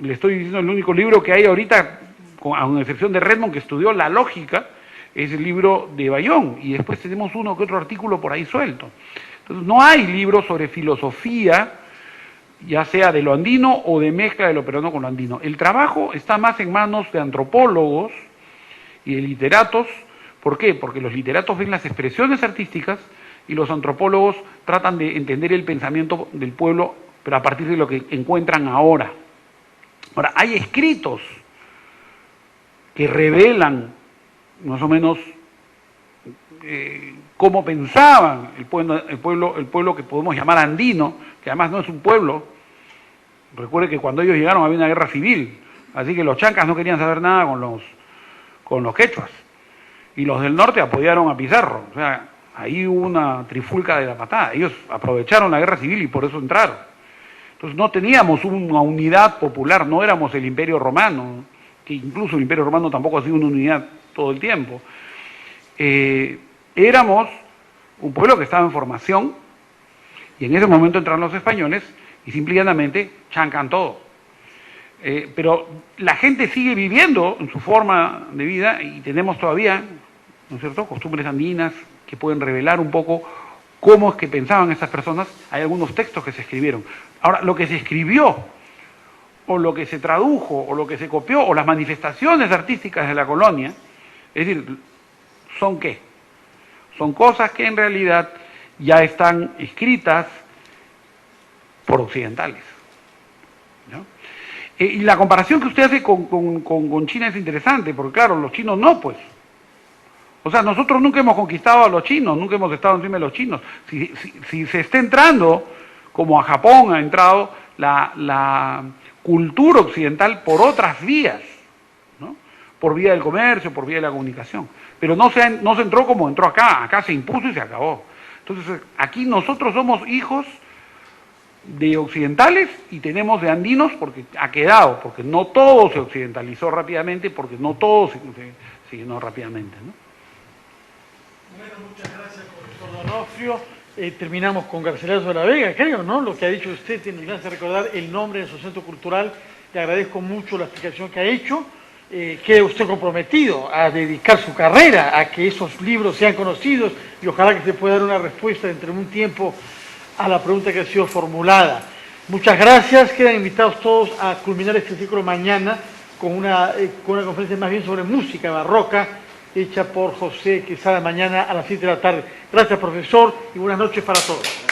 Le estoy diciendo, el único libro que hay ahorita, a una excepción de Redmond, que estudió la lógica, es el libro de Bayón, y después tenemos uno que otro artículo por ahí suelto. Entonces, no hay libros sobre filosofía, ya sea de lo andino o de mezcla de lo peruano con lo andino. El trabajo está más en manos de antropólogos y de literatos. ¿Por qué? Porque los literatos ven las expresiones artísticas y los antropólogos tratan de entender el pensamiento del pueblo, pero a partir de lo que encuentran ahora. Ahora, hay escritos que revelan más o menos cómo pensaban el pueblo que podemos llamar andino, que además no es un pueblo. Recuerde que cuando ellos llegaron había una guerra civil, así que los chancas no querían saber nada con los quechuas, y los del norte apoyaron a Pizarro. O sea, Ahí hubo una trifulca de la patada. Ellos aprovecharon la guerra civil y por eso entraron. Entonces no teníamos una unidad popular, no éramos el Imperio Romano, que incluso el Imperio Romano tampoco ha sido una unidad todo el tiempo. Éramos un pueblo que estaba en formación y en ese momento entraron los españoles y simple y llanamente chancan todo. Pero la gente sigue viviendo en su forma de vida y tenemos todavía, ¿no es cierto?, costumbres andinas que pueden revelar un poco cómo es que pensaban estas personas. Hay algunos textos que se escribieron. Ahora, lo que se escribió, o lo que se tradujo, o lo que se copió, o las manifestaciones artísticas de la colonia, es decir, ¿son qué? Son cosas que en realidad ya están escritas por occidentales, ¿no? Y la comparación que usted hace con China es interesante, porque claro, los chinos no, pues. O sea, nosotros nunca hemos conquistado a los chinos, nunca hemos estado encima de los chinos. Si se está entrando, como a Japón ha entrado, la cultura occidental por otras vías, ¿no? Por vía del comercio, por vía de la comunicación. Pero no se entró como entró acá se impuso y se acabó. Entonces, aquí nosotros somos hijos de occidentales y tenemos de andinos porque ha quedado, porque no todo se occidentalizó rápidamente, porque no todo se llenó rápidamente, ¿no? Bueno, muchas gracias, profesor Donofrio. Terminamos con Garcilaso de la Vega, creo, ¿no? Lo que ha dicho usted, nos hace recordar el nombre de su centro cultural. Le agradezco mucho la explicación que ha hecho. Queda usted comprometido a dedicar su carrera a que esos libros sean conocidos y ojalá que se pueda dar una respuesta dentro de un tiempo a la pregunta que ha sido formulada. Muchas gracias. Quedan invitados todos a culminar este ciclo mañana con una conferencia más bien sobre música barroca hecha por José Quesada mañana a las 7 de la tarde. Gracias, profesor, y buenas noches para todos.